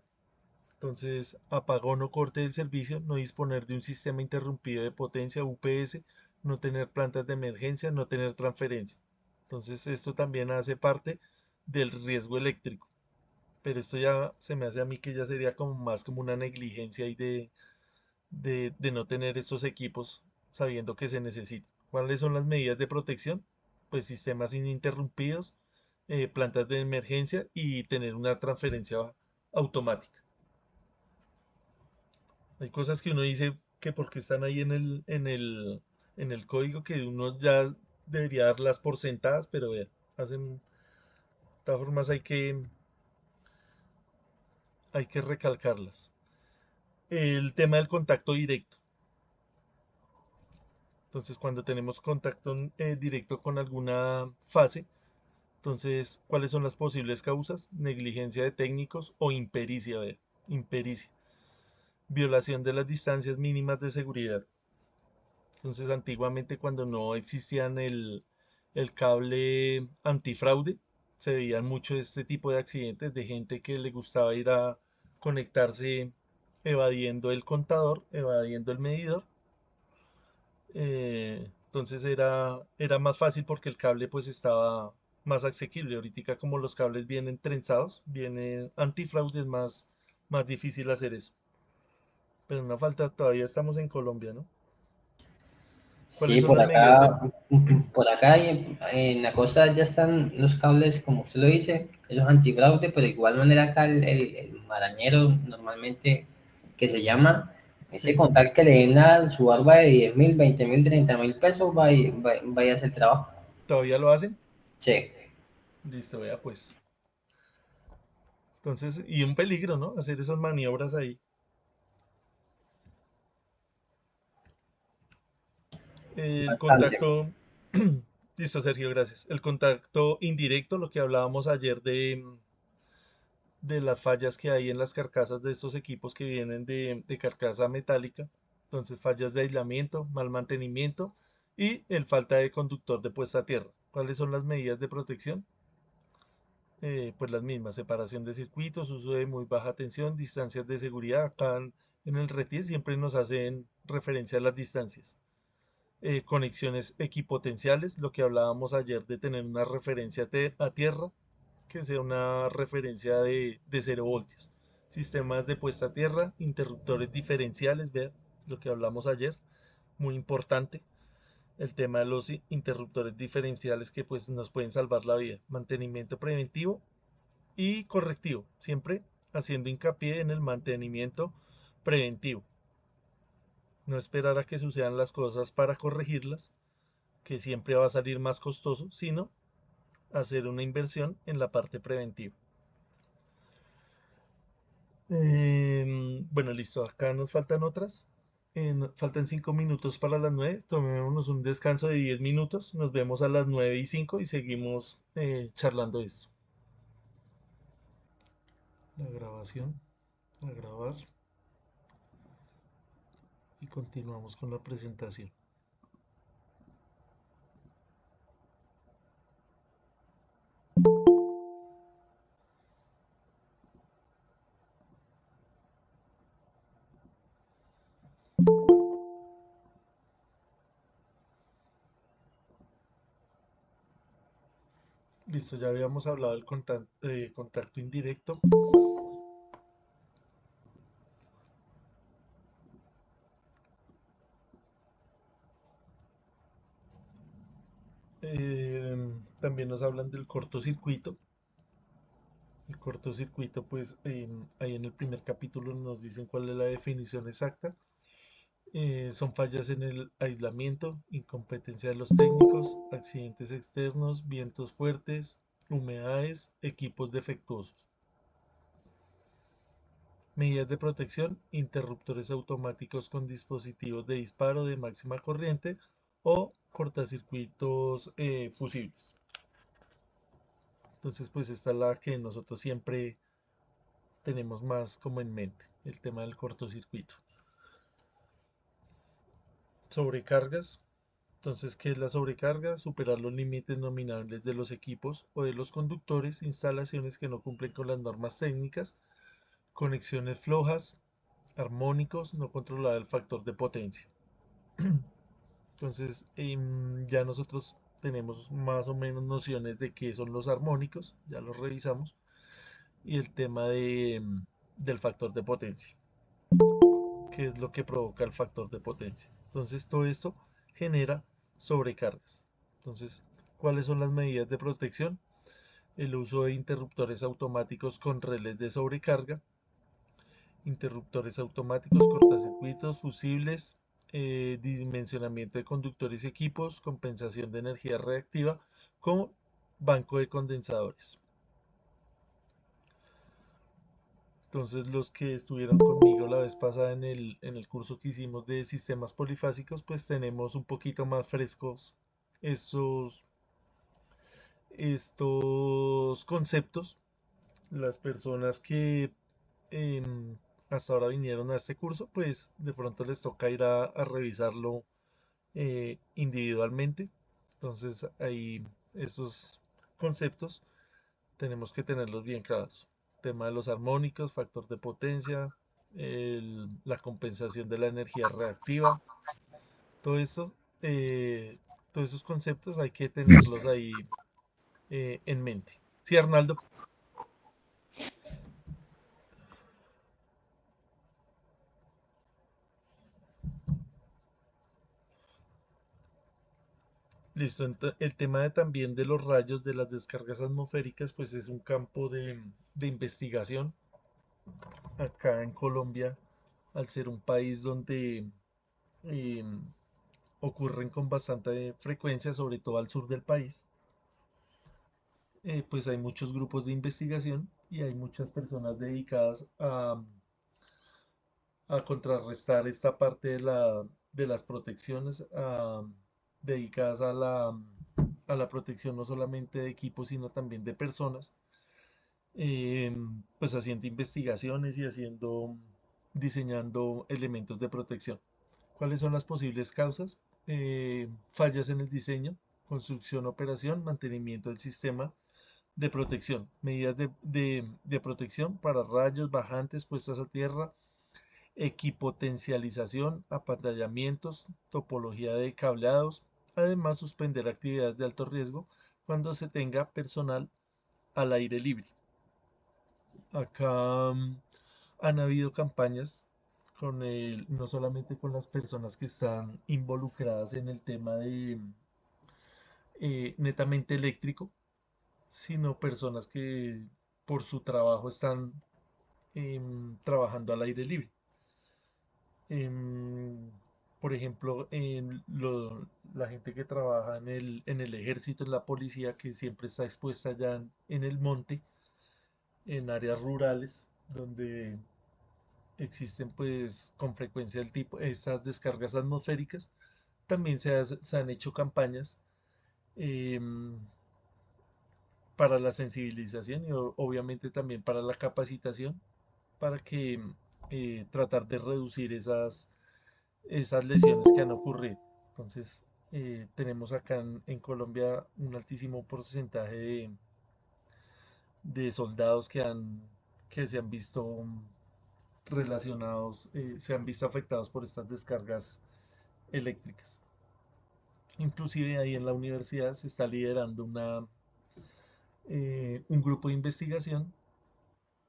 Entonces, apagón o corte del servicio, no disponer de un sistema interrumpido de potencia UPS, no tener plantas de emergencia, no tener transferencia. Entonces, esto también hace parte del riesgo eléctrico. Pero esto ya se me hace a mí que ya sería como más como una negligencia y de no tener estos equipos sabiendo que se necesitan. ¿Cuáles son las medidas de protección? Pues sistemas ininterrumpidos, plantas de emergencia y tener una transferencia automática. Hay cosas que uno dice que porque están ahí en el código que uno ya debería darlas por sentadas, pero vea, hacen, de todas formas hay que recalcarlas. El tema del contacto directo. Entonces, cuando tenemos contacto directo con alguna fase, entonces, ¿cuáles son las posibles causas? Negligencia de técnicos o impericia, vea, impericia. Violación de las distancias mínimas de seguridad. Entonces, antiguamente cuando no existían el cable antifraude, se veían mucho este tipo de accidentes de gente que le gustaba ir a conectarse evadiendo el contador, evadiendo el medidor. Entonces era más fácil porque el cable pues estaba más asequible. Ahorita como los cables vienen trenzados, vienen antifraude, es más difícil hacer eso. Pero no falta, todavía estamos en Colombia, ¿no? ¿Cuáles Sí, son las medidas de... por acá en la costa ya están los cables, como usted lo dice, esos antifraude, pero de igual manera acá el marañero normalmente que se llama, ese Sí, con tal que le den su barba de 10.000, 20.000, 30.000 pesos, vaya a hacer el trabajo. todavía lo hacen? Sí. Listo, vea pues. Entonces, y un peligro, ¿no? Hacer esas maniobras ahí. El Bastante. contacto, listo, Sergio, gracias. El contacto indirecto, lo que hablábamos ayer de las fallas que hay en las carcasas de estos equipos que vienen de carcasa metálica. Entonces, fallas de aislamiento, mal mantenimiento y el falta de conductor de puesta a tierra. ¿Cuáles son las medidas de protección? Pues las mismas, separación de circuitos, uso de muy baja tensión, distancias de seguridad. Acá en el RETIE siempre nos hacen referencia a las distancias. Conexiones equipotenciales, lo que hablábamos ayer de tener una referencia a tierra, que sea una referencia de 0 voltios. Sistemas de puesta a tierra, interruptores diferenciales, vea lo que hablamos ayer, muy importante. El tema de los interruptores diferenciales que pues nos pueden salvar la vida. Mantenimiento preventivo y correctivo, siempre haciendo hincapié en el mantenimiento preventivo. No esperar a que sucedan las cosas para corregirlas, que siempre va a salir más costoso, sino hacer una inversión en la parte preventiva. Bueno, listo, acá nos faltan otras. Faltan 5 minutos para las 9. Tomémonos un descanso de 10 minutos. Nos vemos a las 9:05 y seguimos charlando esto. La grabación, a grabar. Y continuamos con la presentación. Listo, ya habíamos hablado del contacto indirecto. También nos hablan del cortocircuito. El cortocircuito, pues ahí en el primer capítulo nos dicen cuál es la definición exacta. Son fallas en el aislamiento, incompetencia de los técnicos, accidentes externos, vientos fuertes, humedades, equipos defectuosos. Medidas de protección, interruptores automáticos con dispositivos de disparo de máxima corriente o cortacircuitos fusibles. Entonces, pues esta es la que nosotros siempre tenemos más como en mente, el tema del cortocircuito. Sobrecargas. Entonces, ¿qué es la sobrecarga? Superar los límites nominables de los equipos o de los conductores, instalaciones que no cumplen con las normas técnicas, conexiones flojas, armónicos, no controlar el factor de potencia. Entonces, ya nosotros tenemos más o menos nociones de qué son los armónicos, ya los revisamos, y el tema del factor de potencia, qué es lo que provoca el factor de potencia. Entonces, todo esto genera sobrecargas. Entonces, ¿cuáles son las medidas de protección? El uso de interruptores automáticos con relés de sobrecarga, interruptores automáticos, cortacircuitos, fusibles, dimensionamiento de conductores y equipos, compensación de energía reactiva con banco de condensadores. Entonces los que estuvieron conmigo la vez pasada en el curso que hicimos de sistemas polifásicos, pues tenemos un poquito más frescos estos conceptos. Las personas que hasta ahora vinieron a este curso, pues de pronto les toca ir a revisarlo individualmente. Entonces ahí esos conceptos tenemos que tenerlos bien claros. Tema de los armónicos, factor de potencia, la compensación de la energía reactiva, todo eso, todos esos conceptos hay que tenerlos ahí en mente. ¿Sí, Arnaldo? Listo, el tema también de los rayos de las descargas atmosféricas, pues es un campo de investigación. Acá en Colombia, al ser un país donde em, ocurren con bastante frecuencia, sobre todo al sur del país, pues hay muchos grupos de investigación y hay muchas personas dedicadas a contrarrestar esta parte de las protecciones, dedicadas a la protección no solamente de equipos, sino también de personas, pues haciendo investigaciones y diseñando elementos de protección. ¿Cuáles son las posibles causas? Fallas en el diseño, construcción, operación, mantenimiento del sistema de protección, medidas de protección para rayos, bajantes, puestas a tierra, equipotencialización, apantallamientos, topología de cableados, además suspender actividades de alto riesgo cuando se tenga personal al aire libre. Acá han habido campañas no solamente con las personas que están involucradas en el tema de netamente eléctrico, sino personas que por su trabajo están trabajando al aire libre. em, por ejemplo, la gente que trabaja en el ejército, en la policía, que siempre está expuesta allá en el monte, en áreas rurales, donde existen pues con frecuencia estas descargas atmosféricas. También se han hecho campañas em, para la sensibilización y obviamente también para la capacitación, para que tratar de reducir esas lesiones que han ocurrido. Entonces, tenemos acá en Colombia un altísimo porcentaje de soldados que se han visto relacionados, se han visto afectados por estas descargas eléctricas. Inclusive ahí en la universidad se está liderando un grupo de investigación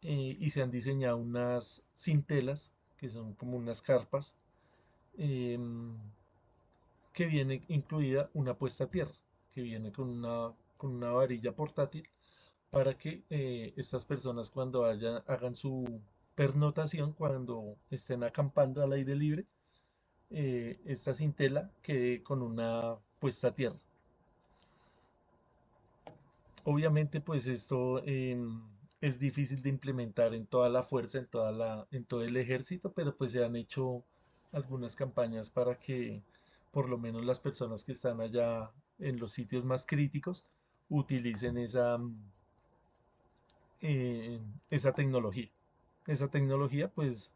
y se han diseñado unas cintelas, que son como unas carpas, em, que viene incluida una puesta a tierra, que viene con una varilla portátil para que estas personas cuando hagan su pernotación, cuando estén acampando al aire libre, esta cintela quede con una puesta a tierra. Obviamente, pues esto es difícil de implementar en toda la fuerza, en todo el ejército, pero pues se han hecho algunas campañas para que por lo menos las personas que están allá en los sitios más críticos utilicen eh, esa tecnología. Esa tecnología, pues,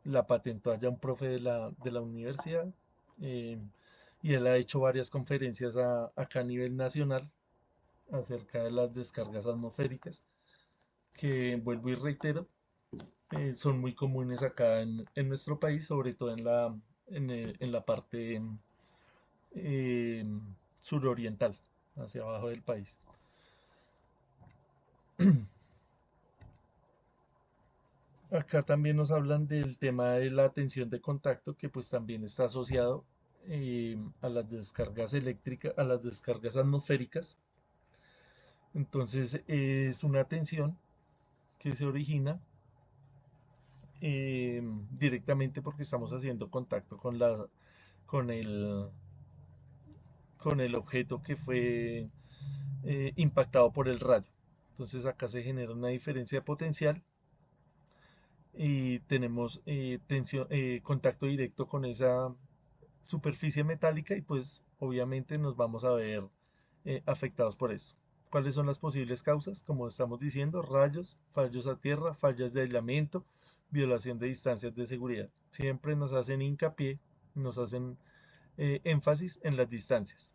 la patentó allá un profe de la universidad, eh, y él ha hecho varias conferencias acá a nivel nacional acerca de las descargas atmosféricas, que vuelvo y reitero, son muy comunes acá en nuestro país, sobre todo en la parte eh, suroriental, hacia abajo del país. Acá también nos hablan del tema de la tensión de contacto, que pues también está asociado a las descargas eléctricas, a las descargas atmosféricas. Entonces es una tensión que se origina directamente porque estamos haciendo contacto con con el objeto que fue impactado por el rayo. Entonces acá se genera una diferencia potencial y tenemos contacto directo con esa superficie metálica y pues obviamente nos vamos a ver afectados por eso. ¿Cuáles son las posibles causas? Como estamos diciendo, rayos, fallos a tierra, fallas de aislamiento, violación de distancias de seguridad. Siempre nos hacen hincapié, nos hacen énfasis en las distancias.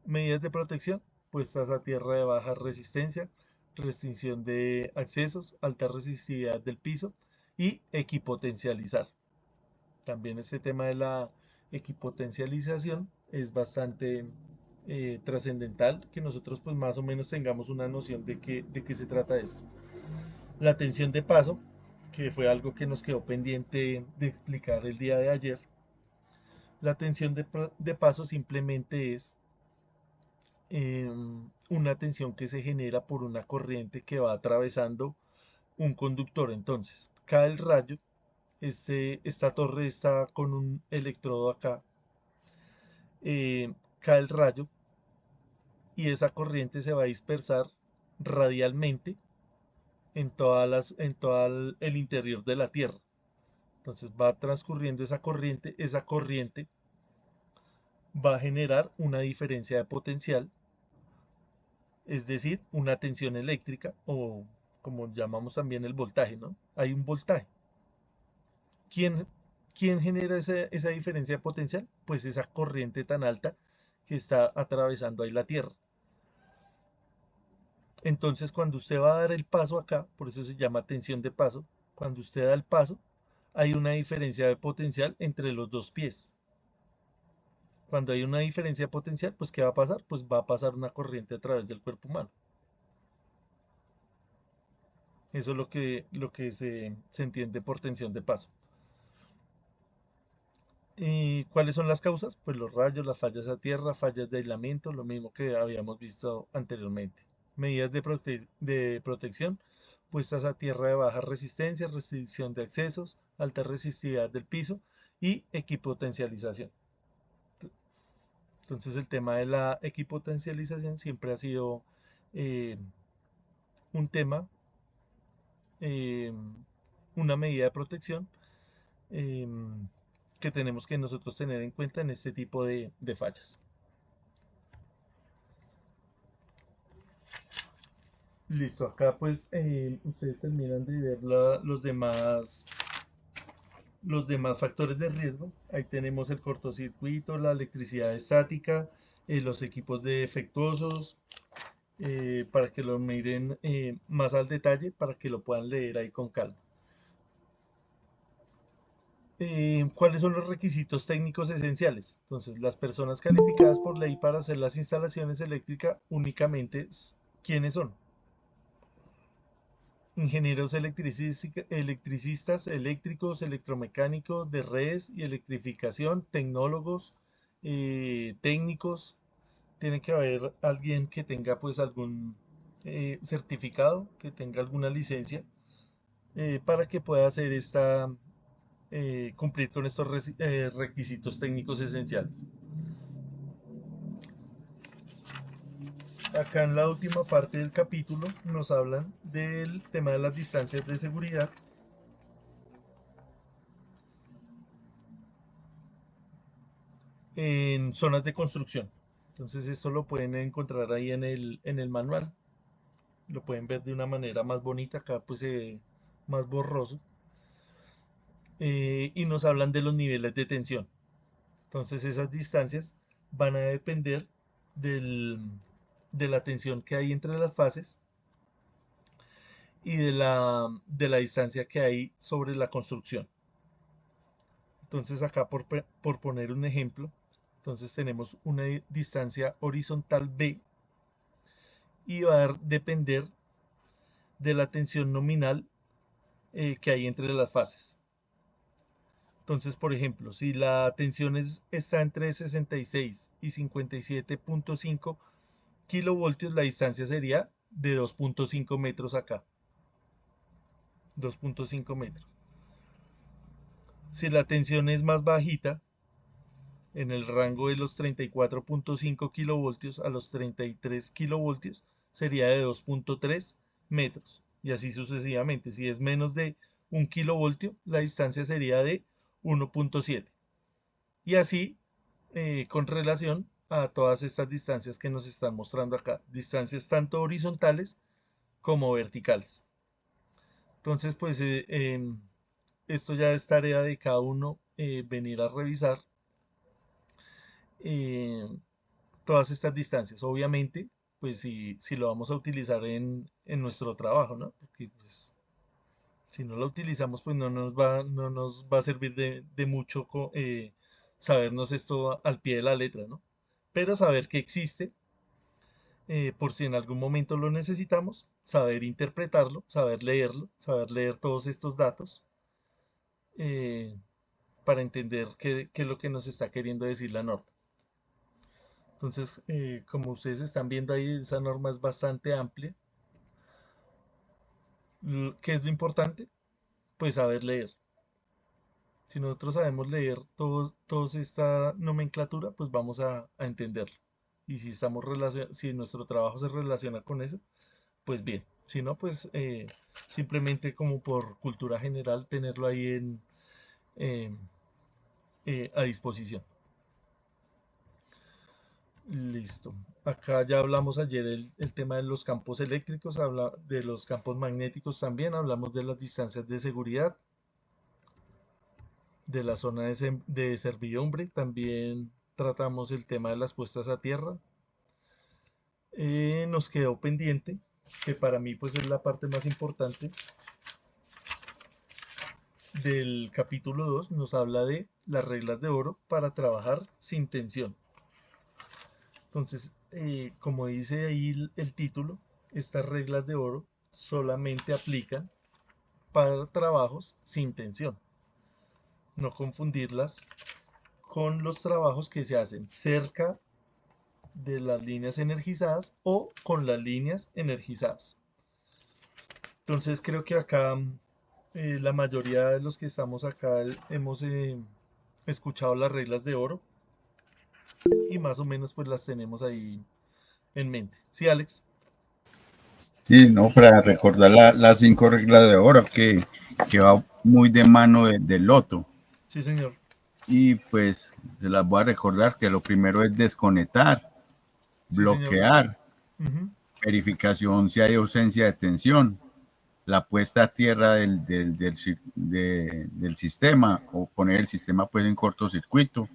Medidas de protección, puestas a tierra de baja resistencia, restricción de accesos, alta resistividad del piso y equipotencializar. También este tema de la equipotencialización es bastante trascendental, que nosotros pues más o menos tengamos una noción de qué se trata esto. La tensión de paso, que fue algo que nos quedó pendiente de explicar el día de ayer. La tensión de paso simplemente es una tensión que se genera por una corriente que va atravesando un conductor. Entonces, cae el rayo, esta torre está con un electrodo acá, cae el rayo y esa corriente se va a dispersar radialmente en todo el interior de la Tierra. Entonces va transcurriendo esa corriente va a generar una diferencia de potencial, es decir, una tensión eléctrica o como llamamos también el voltaje, ¿no? Hay un voltaje. ¿Quién, quién genera esa diferencia de potencial? Pues esa corriente tan alta que está atravesando ahí la Tierra. Entonces, cuando usted va a dar el paso acá, por eso se llama tensión de paso, cuando usted da el paso, hay una diferencia de potencial entre los dos pies. Cuando hay una diferencia de potencial, pues ¿qué va a pasar? Pues va a pasar una corriente a través del cuerpo humano. Eso es lo que se entiende por tensión de paso. ¿Y cuáles son las causas? Pues los rayos, las fallas a tierra, fallas de aislamiento, lo mismo que habíamos visto anteriormente. Medidas de protección, puestas a tierra de baja resistencia, restricción de accesos, alta resistividad del piso y equipotencialización. Entonces el tema de la equipotencialización siempre ha sido un tema, una medida de protección que tenemos que nosotros tener en cuenta en este tipo de fallas. Listo, acá pues ustedes terminan de ver los demás factores de riesgo. Ahí tenemos el cortocircuito, la electricidad estática, los equipos defectuosos, para que lo miren más al detalle, para que lo puedan leer ahí con calma. ¿Cuáles son los requisitos técnicos esenciales? Entonces, las personas calificadas por ley para hacer las instalaciones eléctricas únicamente, ¿quiénes son? Ingenieros electricistas, eléctricos, electromecánicos de redes y electrificación, tecnólogos, técnicos. Tiene que haber alguien que tenga pues algún certificado, que tenga alguna licencia para que pueda hacer cumplir con estos requisitos técnicos esenciales. Acá en la última parte del capítulo nos hablan del tema de las distancias de seguridad. En zonas de construcción. Entonces esto lo pueden encontrar ahí en el manual. Lo pueden ver de una manera más bonita, acá pues se ve más borroso. Y nos hablan de los niveles de tensión. Entonces esas distancias van a depender de la tensión que hay entre las fases y de la distancia que hay sobre la construcción. Entonces acá por poner un ejemplo, entonces tenemos una distancia horizontal B y va a depender de la tensión nominal que hay entre las fases. Entonces, por ejemplo, si la tensión está entre 66 y 57.5 kilovoltios, la distancia sería de 2.5 metros acá. 2.5 metros. Si la tensión es más bajita, en el rango de los 34.5 kilovoltios a los 33 kilovoltios, sería de 2.3 metros. Y así sucesivamente. Si es menos de 1 kilovoltio, la distancia sería de 1.7. Y así con relación a todas estas distancias que nos están mostrando acá. Distancias tanto horizontales como verticales. Entonces, pues esto ya es tarea de cada uno venir a revisar todas estas distancias. Obviamente, pues si lo vamos a utilizar en nuestro trabajo, ¿no? Porque pues si no lo utilizamos, pues no nos va a servir de mucho sabernos esto al pie de la letra, ¿no? Pero saber que existe, por si en algún momento lo necesitamos, saber interpretarlo, saber leer todos estos datos para entender qué es lo que nos está queriendo decir la norma. Entonces, como ustedes están viendo ahí, esa norma es bastante amplia. ¿Qué es lo importante? Pues saber leer. Si nosotros sabemos leer toda esta nomenclatura, pues vamos a entenderlo. Y si nuestro trabajo se relaciona con eso, pues bien. Si no, pues simplemente como por cultura general tenerlo ahí a disposición. Listo. Acá ya hablamos ayer el tema de los campos eléctricos, de los campos magnéticos también, hablamos de las distancias de seguridad, de la zona de servidumbre, también tratamos el tema de las puestas a tierra. Nos quedó pendiente, que para mí pues es la parte más importante del capítulo 2, nos habla de las reglas de oro para trabajar sin tensión. Entonces, como dice ahí el título, estas reglas de oro solamente aplican para trabajos sin tensión. No confundirlas con los trabajos que se hacen cerca de las líneas energizadas o con las líneas energizadas. Entonces creo que acá la mayoría de los que estamos acá hemos escuchado las reglas de oro y más o menos pues las tenemos ahí en mente. ¿Sí, Alex? Sí, no, para recordar las 5 reglas de oro que va muy de mano del loto. Sí, señor. Y pues se las voy a recordar que lo primero es desconectar, Sí, señor. bloquear, Ujú. verificación si hay ausencia de tensión, la puesta a tierra del sistema o poner el sistema pues en cortocircuito.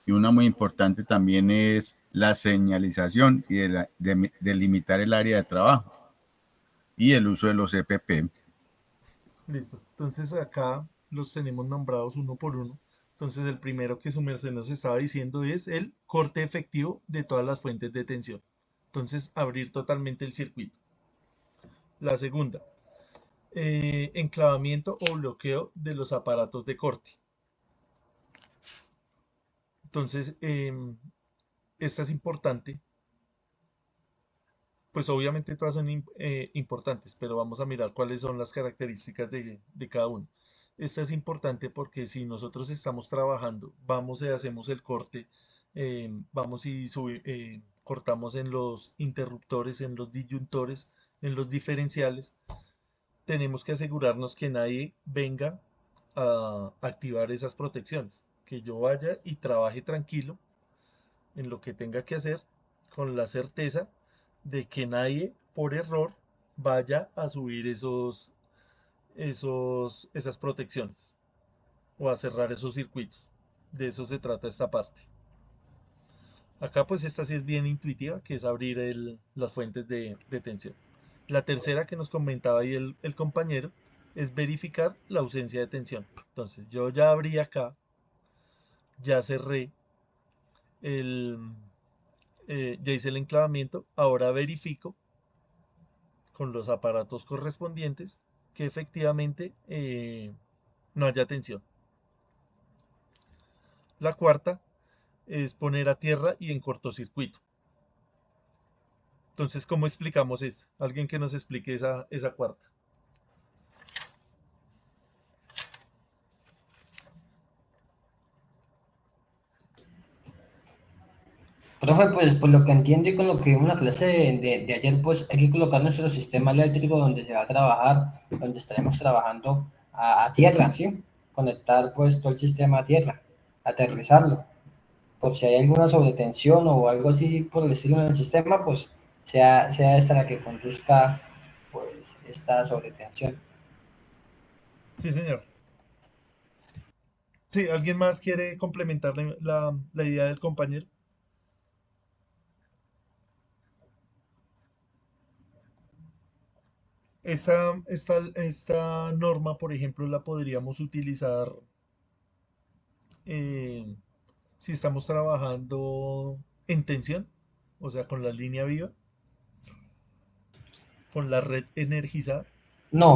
Y una muy importante también es la señalización y delimitar el área de trabajo y el uso de los EPP. Listo. Entonces acá los tenemos nombrados uno por uno. Entonces el primero que su merced nos estaba diciendo es el corte efectivo de todas las fuentes de tensión. Entonces abrir totalmente el circuito. La segunda, enclavamiento o bloqueo de los aparatos de corte. Entonces, esta es importante. Pues obviamente todas son importantes, pero vamos a mirar cuáles son las características de cada uno. Esta es importante porque si nosotros estamos trabajando, vamos y hacemos el corte, vamos y cortamos en los interruptores, en los disyuntores, en los diferenciales, tenemos que asegurarnos que nadie venga a activar esas protecciones, que yo vaya y trabaje tranquilo en lo que tenga que hacer con la certeza de que nadie por error vaya a subir esas protecciones o a cerrar esos circuitos. De eso se trata esta parte. Acá pues esta sí es bien intuitiva, que es abrir las fuentes de tensión. La tercera que nos comentaba ahí el compañero es verificar la ausencia de tensión. Entonces yo ya abrí acá, ya cerré ya hice el enclavamiento, ahora verifico con los aparatos correspondientes que efectivamente no haya tensión. La cuarta es poner a tierra y en cortocircuito. Entonces, ¿cómo explicamos esto? Alguien que nos explique esa cuarta. Profe, pues por lo que entiendo y con lo que vimos en la clase de ayer, pues hay que colocar nuestro sistema eléctrico donde se va a trabajar, donde estaremos trabajando a tierra, ¿sí? Conectar pues todo el sistema a tierra, aterrizarlo. Por si hay alguna sobretensión o algo así por el estilo en el sistema, pues sea esta la que conduzca pues esta sobretensión. Sí, señor. Sí, ¿alguien más quiere complementar la idea del compañero? Esta norma, por ejemplo, la podríamos utilizar eh, si estamos trabajando en tensión, o sea, con la línea viva, con la red energizada. No,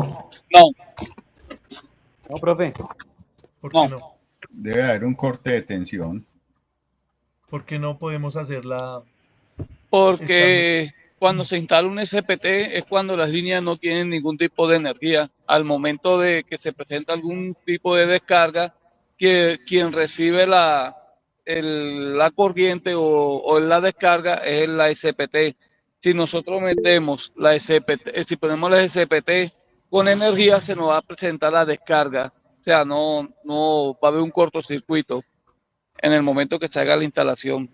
No, profe. ¿Por qué no? Debe haber un corte de tensión. ¿Por qué no podemos hacerla Porque cuando se instala un SPT es cuando las líneas no tienen ningún tipo de energía. Al momento de que se presenta algún tipo de descarga, que quien recibe la corriente o la descarga es la SPT. Si nosotros metemos la SPT, si ponemos la SPT con energía, se nos va a presentar la descarga. O sea, no va a haber un cortocircuito en el momento que se haga la instalación.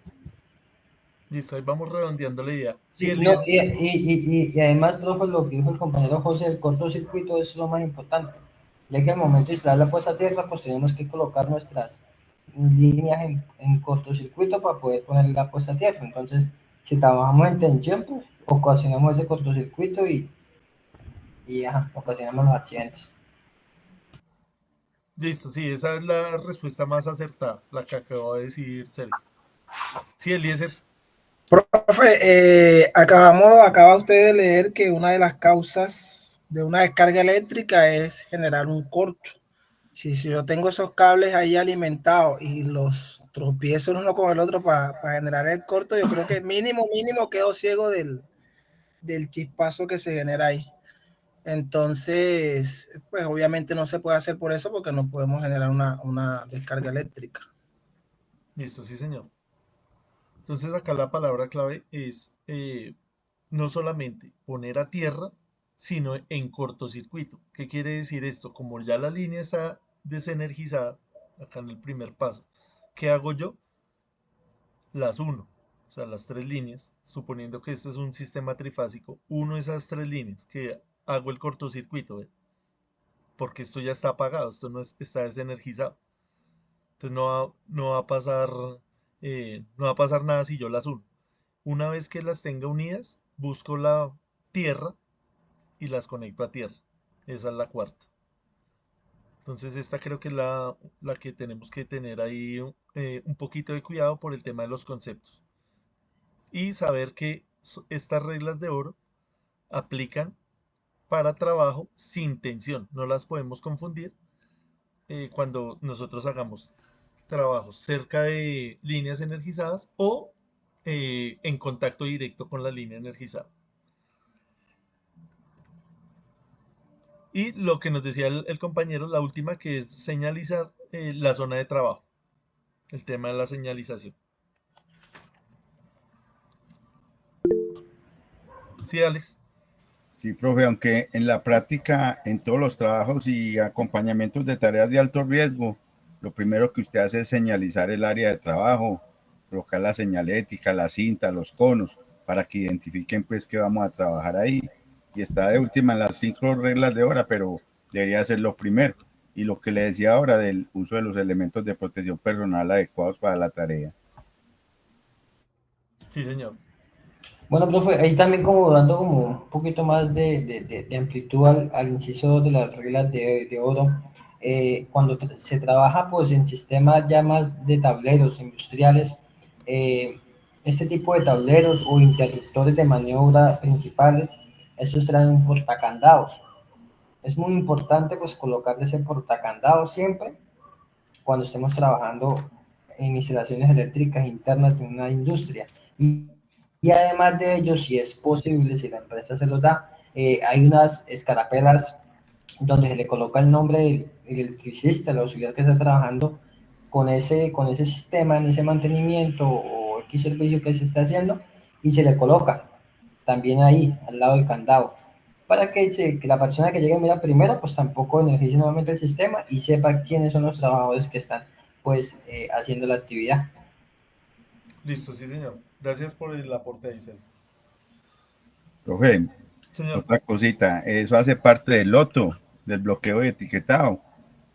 Listo, ahí vamos redondeando la idea. Sí, sí, no, y además, profe, lo que dijo el compañero José, el cortocircuito es lo más importante, ya que al momento de instalar la puesta a tierra, pues tenemos que colocar nuestras líneas en cortocircuito para poder poner la puesta a tierra. Entonces, si trabajamos en tensión, pues ocasionamos ese cortocircuito y ocasionamos los accidentes. Listo, sí, esa es la respuesta más acertada, la que acabo de decir Sergio. Sí, Eliezer. Profe, acaba usted de leer que una de las causas de una descarga eléctrica es generar un corto. Si yo tengo esos cables ahí alimentados y los tropiezo uno con el otro para generar el corto, yo creo que mínimo quedo ciego del chispazo que se genera ahí. Entonces, pues obviamente no se puede hacer por eso porque no podemos generar una descarga eléctrica. Listo, sí, señor. Entonces acá la palabra clave es no solamente poner a tierra, sino en cortocircuito. ¿Qué quiere decir esto? Como ya la línea está desenergizada, acá en el primer paso, ¿qué hago yo? Las uno, o sea, las tres líneas, suponiendo que esto es un sistema trifásico, uno de esas tres líneas que hago el cortocircuito, ¿ve? Porque esto ya está apagado, esto no está desenergizado. Entonces no va a pasar, no va a pasar nada si yo las uno. Una vez que las tenga unidas, busco la tierra y las conecto a tierra. Esa es la cuarta. Entonces esta creo que es la que tenemos que tener ahí un poquito de cuidado por el tema de los conceptos. Y saber que estas reglas de oro aplican para trabajo sin tensión. No las podemos confundir cuando nosotros hagamos trabajos cerca de líneas energizadas o en contacto directo con la línea energizada. Y lo que nos decía el compañero, la última, que es señalizar la zona de trabajo, el tema de la señalización. Sí, Alex. Sí, profe, aunque en la práctica, en todos los trabajos y acompañamientos de tareas de alto riesgo, lo primero que usted hace es señalizar el área de trabajo, colocar la señalética, la cinta, los conos, para que identifiquen pues que vamos a trabajar ahí. Y está de última en las 5 reglas de hora, pero debería ser lo primero. Y lo que le decía ahora del uso de los elementos de protección personal adecuados para la tarea. Sí, señor. Bueno, profe, ahí también como dando como un poquito más de amplitud al inciso de las reglas de oro, cuando se trabaja pues en sistemas ya más de tableros industriales, este tipo de tableros o interruptores de maniobra principales, estos traen portacandados. Es muy importante pues colocar ese portacandado siempre cuando estemos trabajando en instalaciones eléctricas internas de una industria. Y además de ello, si es posible, si la empresa se los da, hay unas escarapelas donde se le coloca el nombre del electricista, el auxiliar que está trabajando con ese sistema, en ese mantenimiento o X servicio que se está haciendo, y se le coloca también ahí, al lado del candado, para que la persona que llegue mira primero, pues tampoco energice nuevamente el sistema y sepa quiénes son los trabajadores que están pues haciendo la actividad. Listo, sí, señor. Gracias por el aporte, Isel. Profe, Señor. otra cosita, eso hace parte del loto, del bloqueo de etiquetado.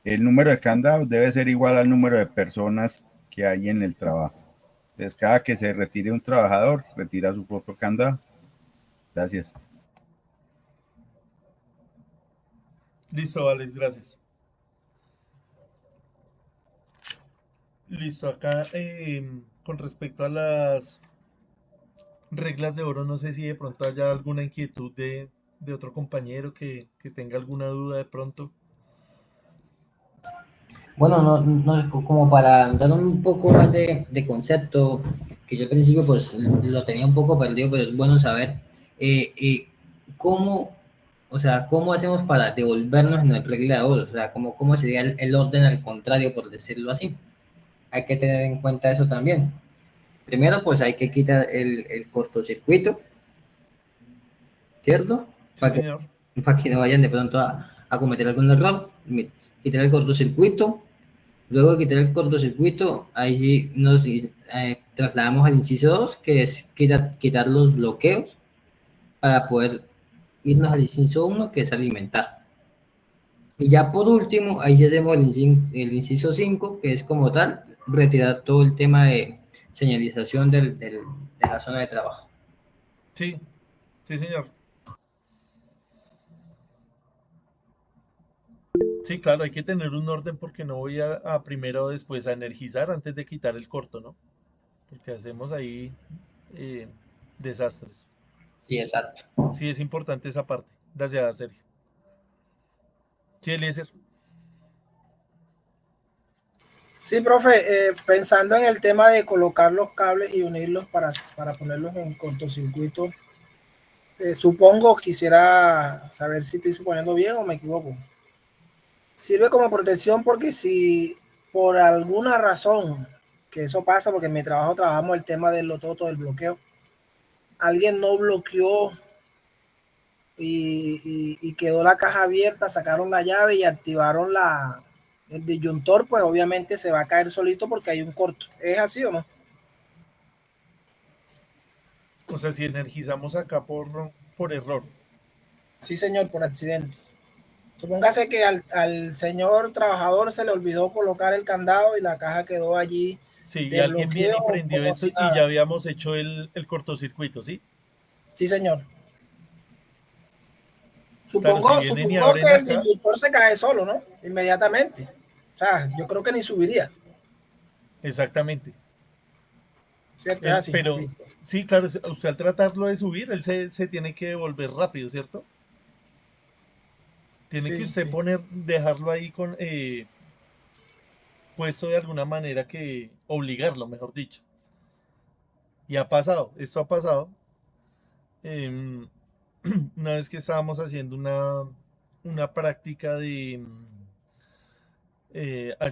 El número de candados debe ser igual al número de personas que hay en el trabajo. Entonces, cada que se retire un trabajador, retira su propio candado. Gracias. Listo, Alex, gracias. Listo, acá con respecto a las reglas de oro, no sé si de pronto haya alguna inquietud de otro compañero que tenga alguna duda de pronto. Bueno, no, como para dar un poco más de concepto, que yo al principio pues lo tenía un poco perdido, pero es bueno saber cómo, o sea, cómo hacemos para devolvernos en el regla de oro, o sea, cómo sería el orden al contrario, por decirlo así. Hay que tener en cuenta eso también. Primero, pues hay que quitar el cortocircuito, ¿cierto? Sí, señor. Para que no vayan de pronto a cometer algún error. Quitar el cortocircuito. Luego de quitar el cortocircuito, ahí sí nos trasladamos al inciso 2, que es quitar los bloqueos para poder irnos al inciso 1, que es alimentar. Y ya por último, ahí sí hacemos el inciso 5, que es como tal, retirar todo el tema de señalización de la zona de trabajo. Sí, sí, señor. Sí, claro, hay que tener un orden porque no voy a primero después a energizar antes de quitar el corto, ¿no? Porque hacemos ahí desastres. Sí, exacto. Sí, es importante esa parte. Gracias, Sergio. Sí, Eliezer. Sí, profe, pensando en el tema de colocar los cables y unirlos para ponerlos en cortocircuito, Supongo, quisiera saber si estoy suponiendo bien o me equivoco. Sirve como protección porque si por alguna razón, que eso pasa porque en mi trabajo trabajamos el tema del lototo, del bloqueo, alguien no bloqueó y quedó la caja abierta, sacaron la llave y activaron el disyuntor, pues obviamente se va a caer solito porque hay un corto. ¿Es así o no? O sea, si energizamos acá por error. Sí, señor, por accidente. Supóngase que al señor trabajador se le olvidó colocar el candado y la caja quedó allí Sí, y de alguien viene bloqueo y prendió como esto si y ya nada. habíamos hecho el cortocircuito, ¿sí? Sí, señor. Claro, si Supongo vienen y que abren el acá, disyuntor se cae solo, ¿no? Inmediatamente. O sea, yo creo que ni subiría. exactamente. ¿Cierto? Es así. Pero Listo. sí, claro, usted al tratarlo de subir, él se tiene que devolver rápido, ¿cierto? Tiene que Sí, usted sí. dejarlo ahí puesto de alguna manera que obligarlo, mejor dicho. Y ha pasado, esto ha pasado. em, una vez que estábamos haciendo una práctica allá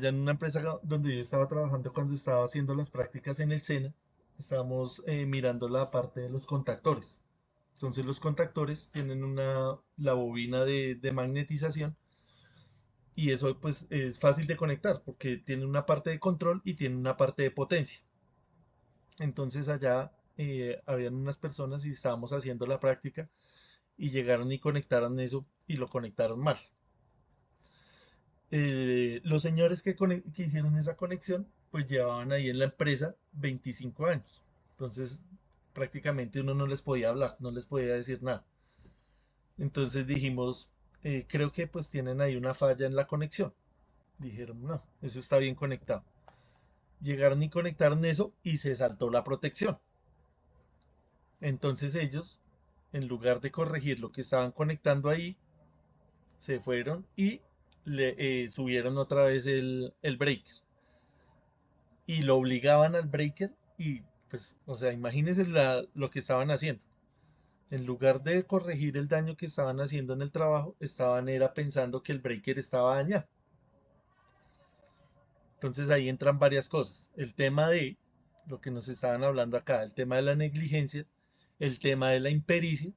en una empresa donde yo estaba trabajando cuando estaba haciendo las prácticas en el SENA, estábamos mirando la parte de los contactores. Entonces los contactores tienen la bobina de magnetización y eso pues es fácil de conectar porque tiene una parte de control y tiene una parte de potencia. Entonces allá habían unas personas y estábamos haciendo la práctica y llegaron y conectaron eso y lo conectaron mal. Los señores que hicieron esa conexión pues llevaban ahí en la empresa 25 años. Entonces prácticamente uno no les podía hablar, no les podía decir nada. Entonces dijimos, creo que pues tienen ahí una falla en la conexión. Dijeron, no, eso está bien conectado. Llegaron y conectaron eso y se saltó la protección. Entonces ellos, en lugar de corregir lo que estaban conectando ahí, se fueron y subieron otra vez el breaker. Y lo obligaban al breaker y pues, o sea, imagínense lo que estaban haciendo. En lugar de corregir el daño que estaban haciendo en el trabajo, era pensando que el breaker estaba dañado. Entonces ahí entran varias cosas. El tema de lo que nos estaban hablando acá, el tema de la negligencia, el tema de la impericia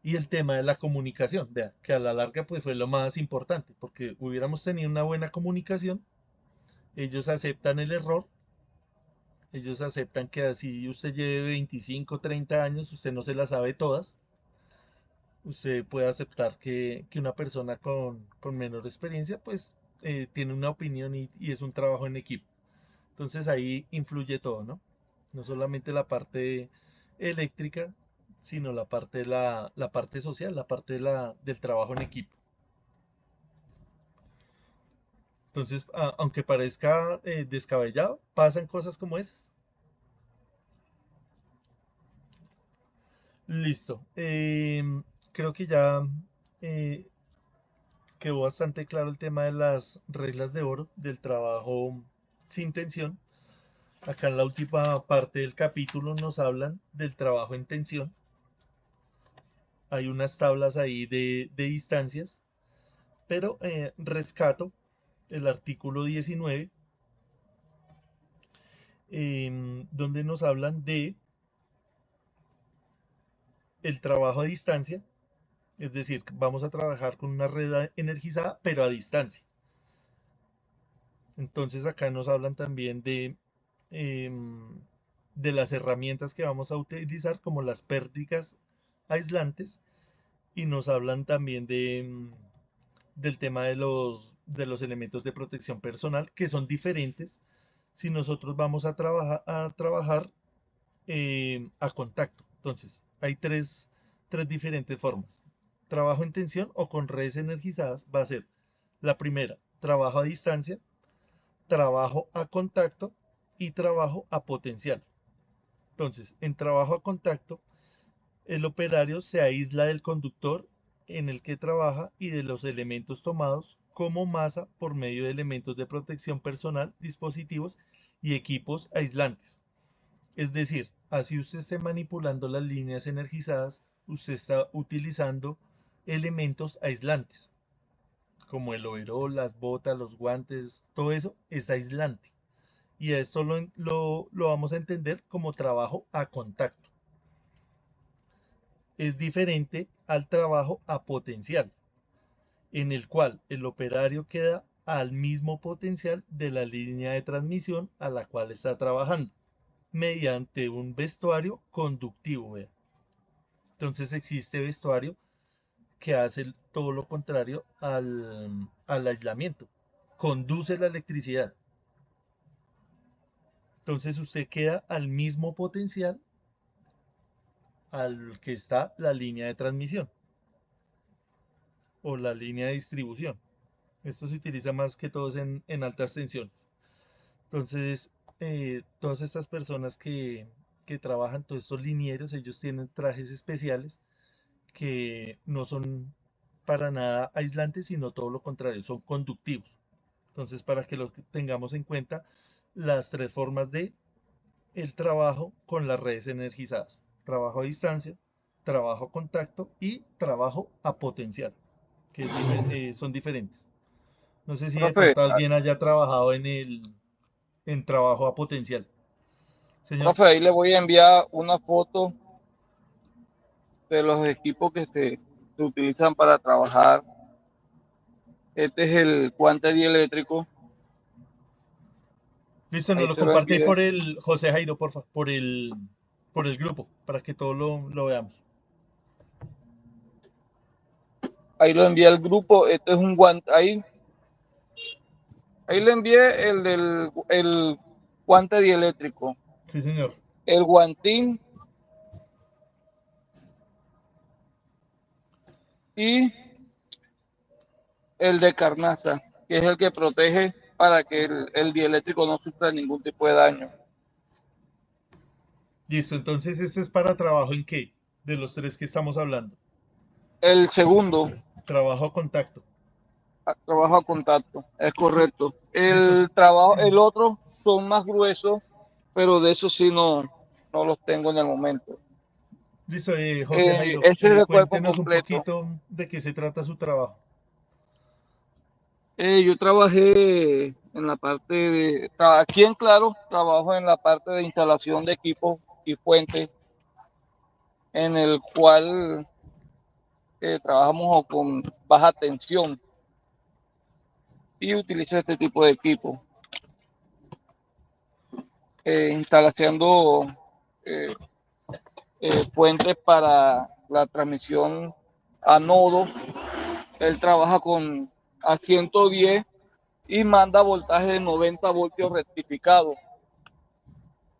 y el tema de la comunicación, vea, que a la larga pues fue lo más importante, porque hubiéramos tenido una buena comunicación, ellos aceptan el error, ellos aceptan que así usted lleve 25, 30 años, usted no se las sabe todas, usted puede aceptar que una persona con menor experiencia pues tiene una opinión y es un trabajo en equipo. Entonces ahí influye todo, ¿no? No solamente la parte eléctrica, sino la parte social, la parte del trabajo en equipo. Entonces, aunque parezca descabellado, pasan cosas como esas. Listo. Creo que ya eh, quedó bastante claro el tema de las reglas de oro del trabajo sin tensión. Acá en la última parte del capítulo nos hablan del trabajo en tensión. Hay unas tablas ahí de distancias, pero rescato el artículo 19, donde nos hablan de el trabajo a distancia, es decir, vamos a trabajar con una red energizada, pero a distancia. Entonces acá nos hablan también de las herramientas que vamos a utilizar, como las pérdidas aislantes, y nos hablan también del tema de los elementos de protección personal, que son diferentes si nosotros vamos a trabajar a contacto. Entonces, hay tres diferentes formas. Trabajo en tensión o con redes energizadas va a ser la primera, trabajo a distancia, trabajo a contacto y trabajo a potencial. Entonces, en trabajo a contacto, el operario se aísla del conductor en el que trabaja y de los elementos tomados como masa por medio de elementos de protección personal, dispositivos y equipos aislantes. Es decir, así usted esté manipulando las líneas energizadas usted está utilizando elementos aislantes, como el overol, las botas, los guantes, todo eso es aislante. Y a esto lo vamos a entender como trabajo a contacto. Es diferente al trabajo a potencial, en el cual el operario queda al mismo potencial de la línea de transmisión a la cual está trabajando, mediante un vestuario conductivo. ¿Vea? Entonces existe vestuario que hace todo lo contrario al aislamiento, conduce la electricidad. Entonces usted queda al mismo potencial al que está la línea de transmisión o la línea de distribución. Esto se utiliza más que todo en altas tensiones. Entonces, todas estas personas que trabajan, todos estos linieros, ellos tienen trajes especiales que no son para nada aislantes, sino todo lo contrario, son conductivos. Entonces, para que lo tengamos en cuenta, las tres formas de el trabajo con las redes energizadas: trabajo a distancia, trabajo a contacto y trabajo a potencial, que son diferentes. No sé si de Profe, pronto alguien haya trabajado en trabajo a potencial. Señor, profe, ahí le voy a enviar una foto de los equipos que se utilizan para trabajar. Este es el guante dieléctrico. listo, nos Ahí lo se lo comparte ahí envié. por el José Jairo, porfa, por el grupo, para que todos lo veamos. Ahí lo envié al grupo. Este es un guante. Ahí le envié el guante dieléctrico. Sí, señor. El guantín y el de carnaza, que es el que protege para que el dieléctrico no sufra ningún tipo de daño. Listo, entonces este es para trabajo ¿en qué? De los tres que estamos hablando. El segundo, Trabajo a contacto. trabajo a contacto, es correcto. Listo. El otro son más gruesos, pero de eso sí no los tengo en el momento. Listo, José Jairo, Ese es el cuerpo cuéntenos un completo. poquito de qué se trata su trabajo. Yo trabajé en la parte aquí en Claro, trabajo en la parte de instalación de equipos y fuentes, en el cual trabajamos con baja tensión y utilizo este tipo de equipo. Instalando fuentes para la transmisión a nodo. Él trabaja a 110 y manda voltaje de 90 voltios rectificado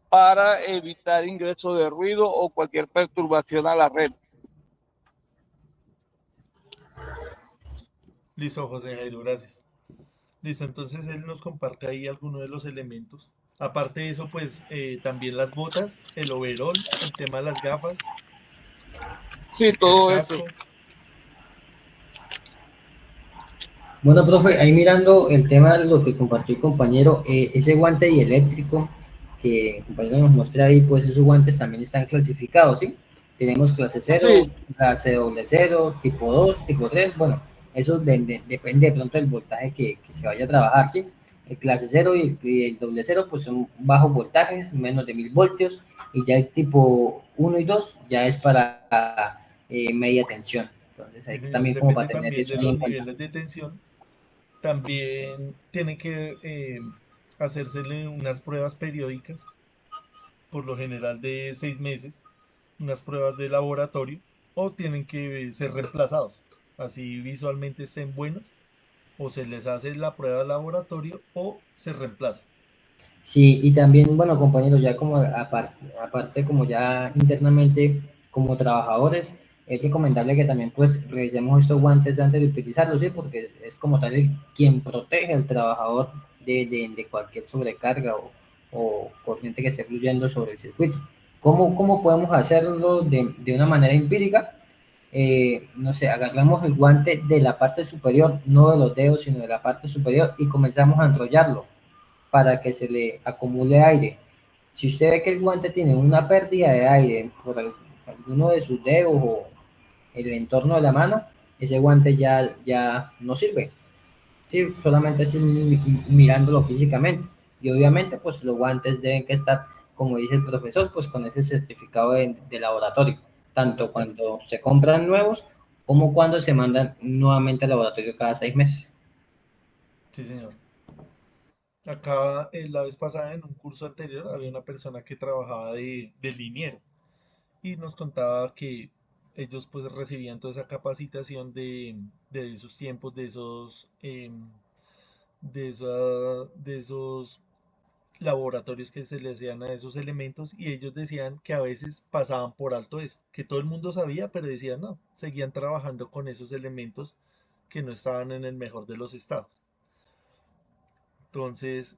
para evitar ingreso de ruido o cualquier perturbación a la red. Listo, José Jairo, gracias. Listo, entonces él nos comparte ahí algunos de los elementos. Aparte de eso, pues también las botas, el overol, el tema de las gafas, Sí, todo el eso. casco. Bueno, profe, ahí mirando el tema de lo que compartió el compañero, ese guante dieléctrico que el compañero nos muestra ahí, pues esos guantes también están clasificados, ¿sí? Tenemos clase 0, Sí. clase W0, tipo 2, tipo 3, bueno, eso depende de pronto del voltaje que se vaya a trabajar, ¿sí? El clase 0 y el W0 pues son bajos voltajes, menos de 1000 voltios, y ya el tipo 1 y 2 ya es para media tensión. Entonces ahí Señor, también como depende para tener también eso de ahí los en cuenta. niveles de tensión. También tiene que hacérsele unas pruebas periódicas, por lo general de 6 meses, unas pruebas de laboratorio, o tienen que ser reemplazados. Así visualmente estén buenos, o se les hace la prueba de laboratorio o se reemplaza. Sí, y también, bueno, compañeros, ya como aparte como ya internamente como trabajadores, es recomendable que también pues revisemos estos guantes antes de utilizarlos, ¿sí? Porque es como tal quien protege al trabajador de cualquier sobrecarga o corriente que esté fluyendo sobre el circuito. ¿Cómo podemos hacerlo de una manera empírica? No sé, agarramos el guante de la parte superior, no de los dedos, sino de la parte superior y comenzamos a enrollarlo para que se le acumule aire. Si usted ve que el guante tiene una pérdida de aire por alguno de sus dedos el entorno de la mano, ese guante ya no sirve. Sí, solamente así mirándolo físicamente. Y obviamente, pues los guantes deben que estar, como dice el profesor, pues con ese certificado de laboratorio, tanto cuando se compran nuevos como cuando se mandan nuevamente al laboratorio cada 6 meses. Sí, señor. Acá, la vez pasada, en un curso anterior, había una persona que trabajaba de liniero y nos contaba que ellos pues recibían toda esa capacitación de esos tiempos, de esos laboratorios que se le hacían a esos elementos, y ellos decían que a veces pasaban por alto eso, que todo el mundo sabía, pero decían no, seguían trabajando con esos elementos que no estaban en el mejor de los estados. Entonces,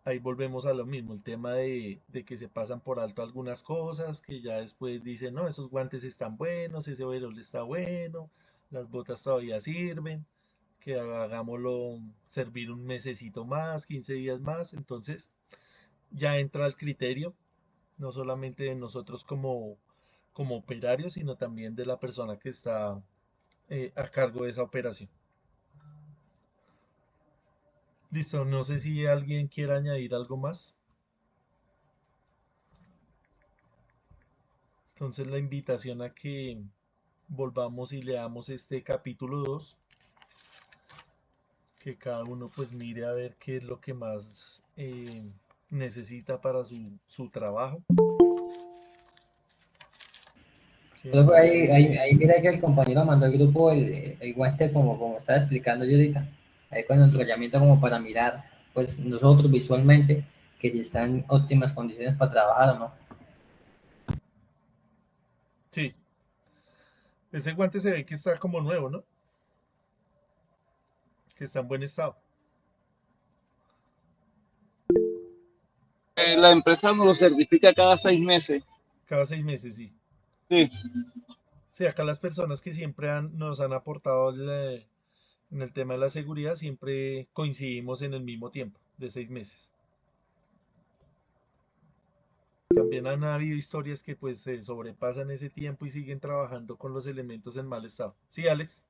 ahí volvemos a lo mismo, el tema de que se pasan por alto algunas cosas, que ya después dicen, no, esos guantes están buenos, ese overol está bueno, las botas todavía sirven, que hagámoslo servir un mesecito más, 15 días más. Entonces ya entra el criterio, no solamente de nosotros como operarios, sino también de la persona que está a cargo de esa operación. Listo, no sé si alguien quiere añadir algo más. Entonces la invitación a que volvamos y leamos este capítulo 2, que cada uno pues mire a ver qué es lo que más necesita para su trabajo. Entonces, ahí mira que el compañero mandó al grupo el guante como estaba explicando yo ahorita, ahí con el enrollamiento como para mirar, pues nosotros visualmente, que si están en óptimas condiciones para trabajar o no. Sí, ese guante se ve que está como nuevo, ¿no? Que está en buen estado. La empresa nos lo certifica cada 6 meses. Cada 6 meses, sí. Sí. Sí, acá las personas que siempre nos han aportado en el tema de la seguridad, siempre coincidimos en el mismo tiempo, de 6 meses. También han habido historias que pues se sobrepasan ese tiempo y siguen trabajando con los elementos en mal estado. Sí, Alex.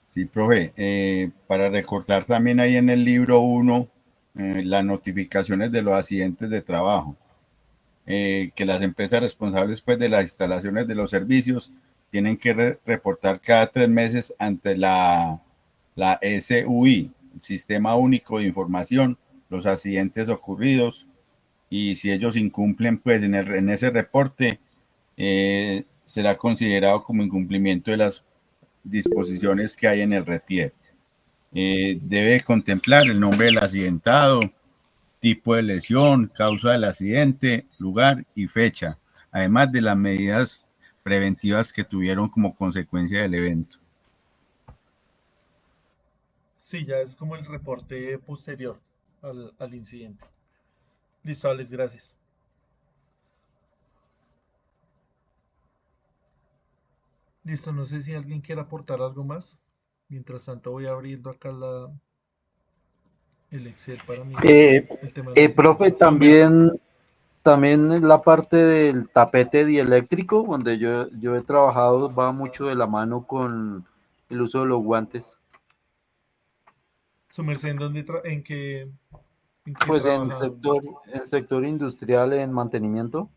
Sí, profe. Para recordar también ahí en el libro 1, las notificaciones de los accidentes de trabajo. Que las empresas responsables pues, de las instalaciones de los servicios tienen que reportar cada 3 meses ante la SUI, el Sistema Único de Información, los accidentes ocurridos, y si ellos incumplen pues en ese reporte, será considerado como incumplimiento de las disposiciones que hay en el RETIER. Debe contemplar el nombre del accidentado, tipo de lesión, causa del accidente, lugar y fecha, además de las medidas preventivas que tuvieron como consecuencia del evento. Sí, ya es como el reporte posterior al incidente. Listo, Alex, gracias. Listo, no sé si alguien quiere aportar algo más. Mientras tanto voy abriendo acá el Excel para mirar el tema de los Profe, también la parte del tapete dieléctrico, donde yo he trabajado, va mucho de la mano con el uso de los guantes. ¿Su merced en qué Pues en trabaja? el sector industrial, en mantenimiento.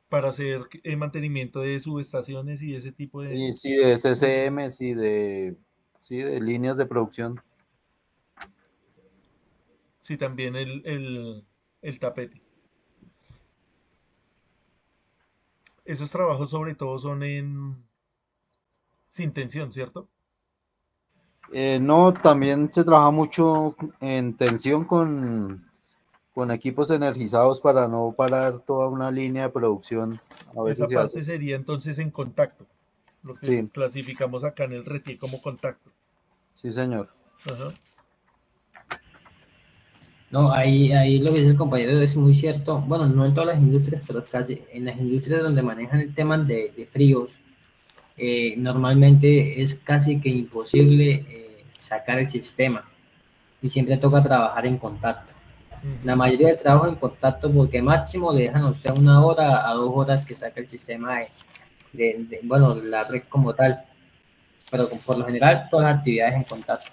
Para hacer mantenimiento de subestaciones y ese tipo de... Y sí, de CCM, sí, de líneas de producción. Sí, también el tapete. Esos trabajos sobre todo son sin tensión, ¿cierto? No, también se trabaja mucho en tensión con equipos energizados para no parar toda una línea de producción. A veces Esa se hace. parte sería entonces en contacto, lo que Sí. clasificamos acá en el RETIE como contacto. Sí, señor. Ajá. No, ahí lo que dice el compañero es muy cierto. Bueno, no en todas las industrias, pero casi en las industrias donde manejan el tema de fríos, normalmente es casi que imposible sacar el sistema y siempre toca trabajar en contacto. La mayoría de trabajo en contacto, porque máximo le dejan a usted 1 hora a 2 horas que saca el sistema bueno, la red como tal, pero por lo general todas las actividades en contacto.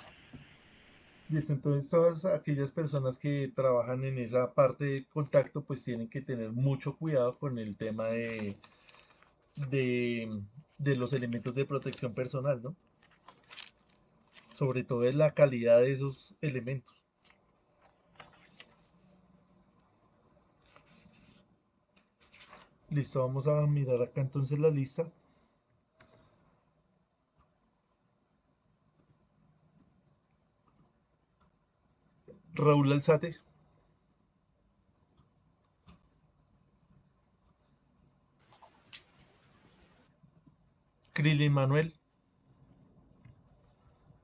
Listo, entonces todas aquellas personas que trabajan en esa parte de contacto pues tienen que tener mucho cuidado con el tema de, de los elementos de protección personal, ¿no? Sobre todo es la calidad de esos elementos. Listo, vamos a mirar acá entonces la lista. Raúl Alzate. Krillin Manuel.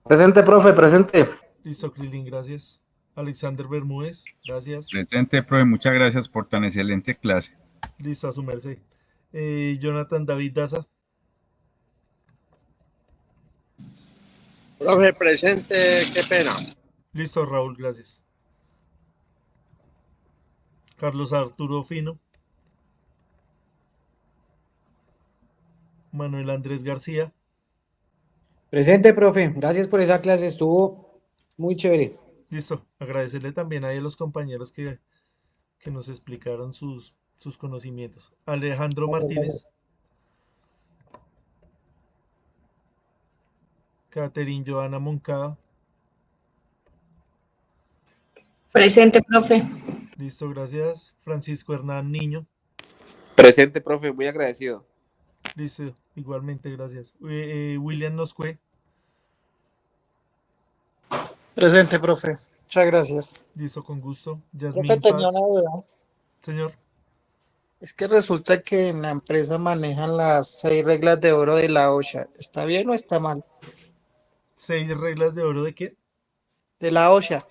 Presente, profe, presente. Listo, Krillin, gracias. Alexander Bermúdez, gracias. Presente, profe, muchas gracias por tan excelente clase. Listo, a su merced. Jonathan David Daza. Profe, presente, qué pena. Listo, Raúl, gracias. Carlos Arturo Fino. Manuel Andrés García. Presente, profe. Gracias por esa clase. Estuvo muy chévere. Listo, agradecerle también a los compañeros que nos explicaron sus conocimientos. Alejandro Martínez. Catherine Joana Moncada. Presente, profe. Listo, gracias. Francisco Hernán Niño. Presente, profe, muy agradecido. Listo, igualmente, gracias. William Noscue. Presente, profe. Muchas gracias. Listo, con gusto. Profe, Yasmín tenía Paz. una duda. Señor. Es que resulta que en la empresa manejan las 6 reglas de oro de la OSHA. ¿Está bien o está mal? ¿6 reglas de oro de qué? De la OSHA.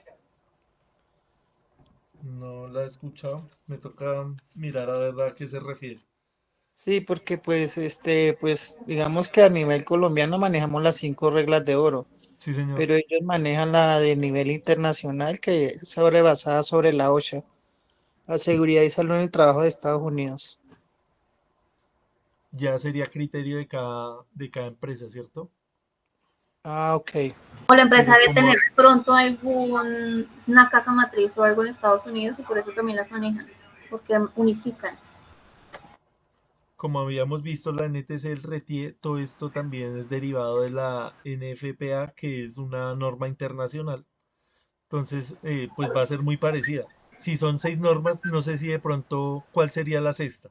No la he escuchado. Me toca mirar a ver a qué se refiere. Sí, porque pues digamos que a nivel colombiano manejamos las 5 reglas de oro, Sí, señor. pero ellos manejan la de nivel internacional que es basada sobre la OSHA, la seguridad y salud en el trabajo de Estados Unidos. Ya sería criterio de cada empresa, ¿cierto? Ah, ok. O la empresa Pero debe como, tener de pronto una casa matriz o algo en Estados Unidos y por eso también las manejan, porque unifican. como habíamos visto, la NTC, el RETIE, todo esto también es derivado de la NFPA, que es una norma internacional. Entonces, pues va a ser muy parecida. Si son 6 normas, no sé si de pronto cuál sería la sexta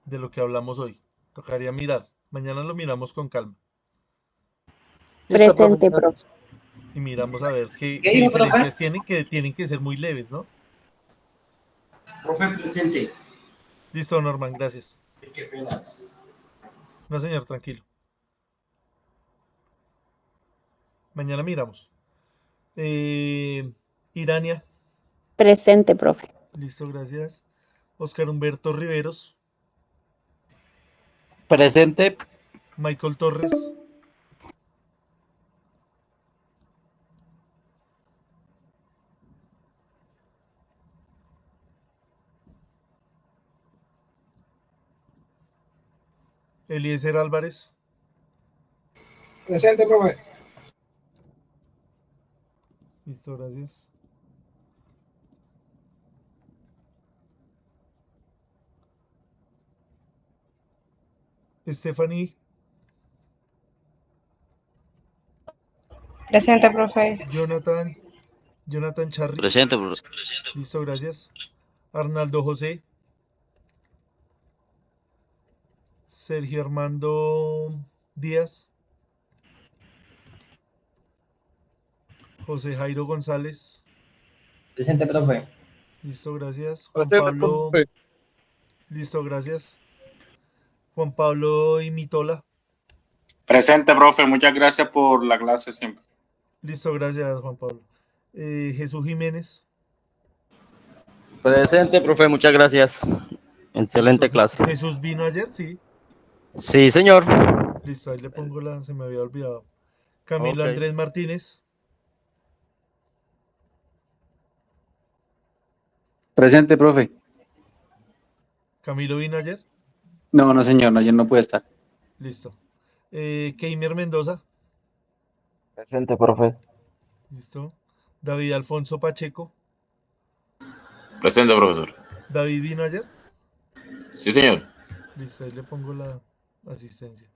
de lo que hablamos hoy. Tocaría mirar. Mañana lo miramos con calma Presente, profe. y miramos a ver qué ¿Qué dijo, profe? diferencias tienen que ser muy leves, ¿no? Profe, presente. Listo, Norman, gracias. Qué pena. No, señor, tranquilo. Mañana miramos. Irania. Presente, profe. Listo, gracias. Oscar Humberto Riveros. Presente. Michael Torres. Eliezer Álvarez. Presente, profe. Listo, gracias. Stephanie. Presente, profe. Jonathan Charri. Presente, profe. Listo, gracias. Arnaldo José. Sergio Armando Díaz. José Jairo González. Presente, profe. Listo, gracias. Juan Presente, Pablo. profe. Listo, gracias. Juan Pablo Imitola. Presente, profe. Muchas gracias por la clase siempre. Listo, gracias, Juan Pablo. Jesús Jiménez. Presente, profe, muchas gracias. Excelente Listo. clase. Jesús vino ayer, sí. Sí, señor. Listo, ahí le pongo se me había olvidado. Camilo Ok. Andrés Martínez. Presente, profe. ¿Camilo vino ayer? No, no, señor, ayer no puede estar. Listo. Keimer Mendoza. Presente, profe. Listo. David Alfonso Pacheco. Presente, profesor. ¿David vino ayer? Sí, señor. Listo, ahí le pongo la asistencia.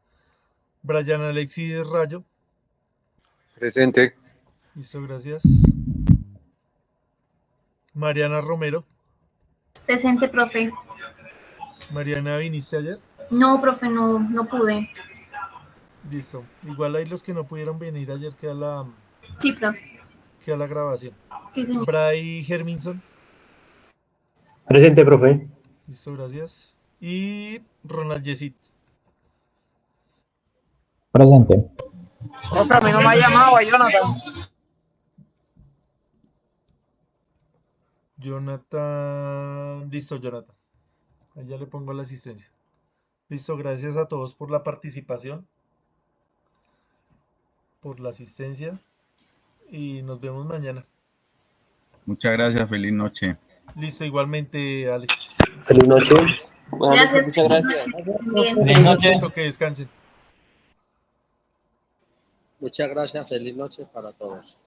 Brian Alexis Rayo. Presente. Listo, gracias. Mariana Romero. Presente, profe. Mariana, ¿viniste ayer? No, profe, no pude. Listo. Igual hay los que no pudieron venir ayer Sí, profe. queda la grabación. Sí, señor. Bray Herminson. Presente, profe. Listo, gracias. Y Ronald Yesit. Presente. Profe, a mí no me ha llamado a Jonathan. Jonathan. Listo, Jonathan. Ahí ya le pongo la asistencia. Listo, gracias a todos por la participación, por la asistencia y nos vemos mañana. Muchas gracias, feliz noche. Listo, igualmente, Alex. Feliz noche. Gracias. Muchas gracias. Bien. Feliz noche. Listo, que descansen. Muchas gracias. Feliz noche para todos.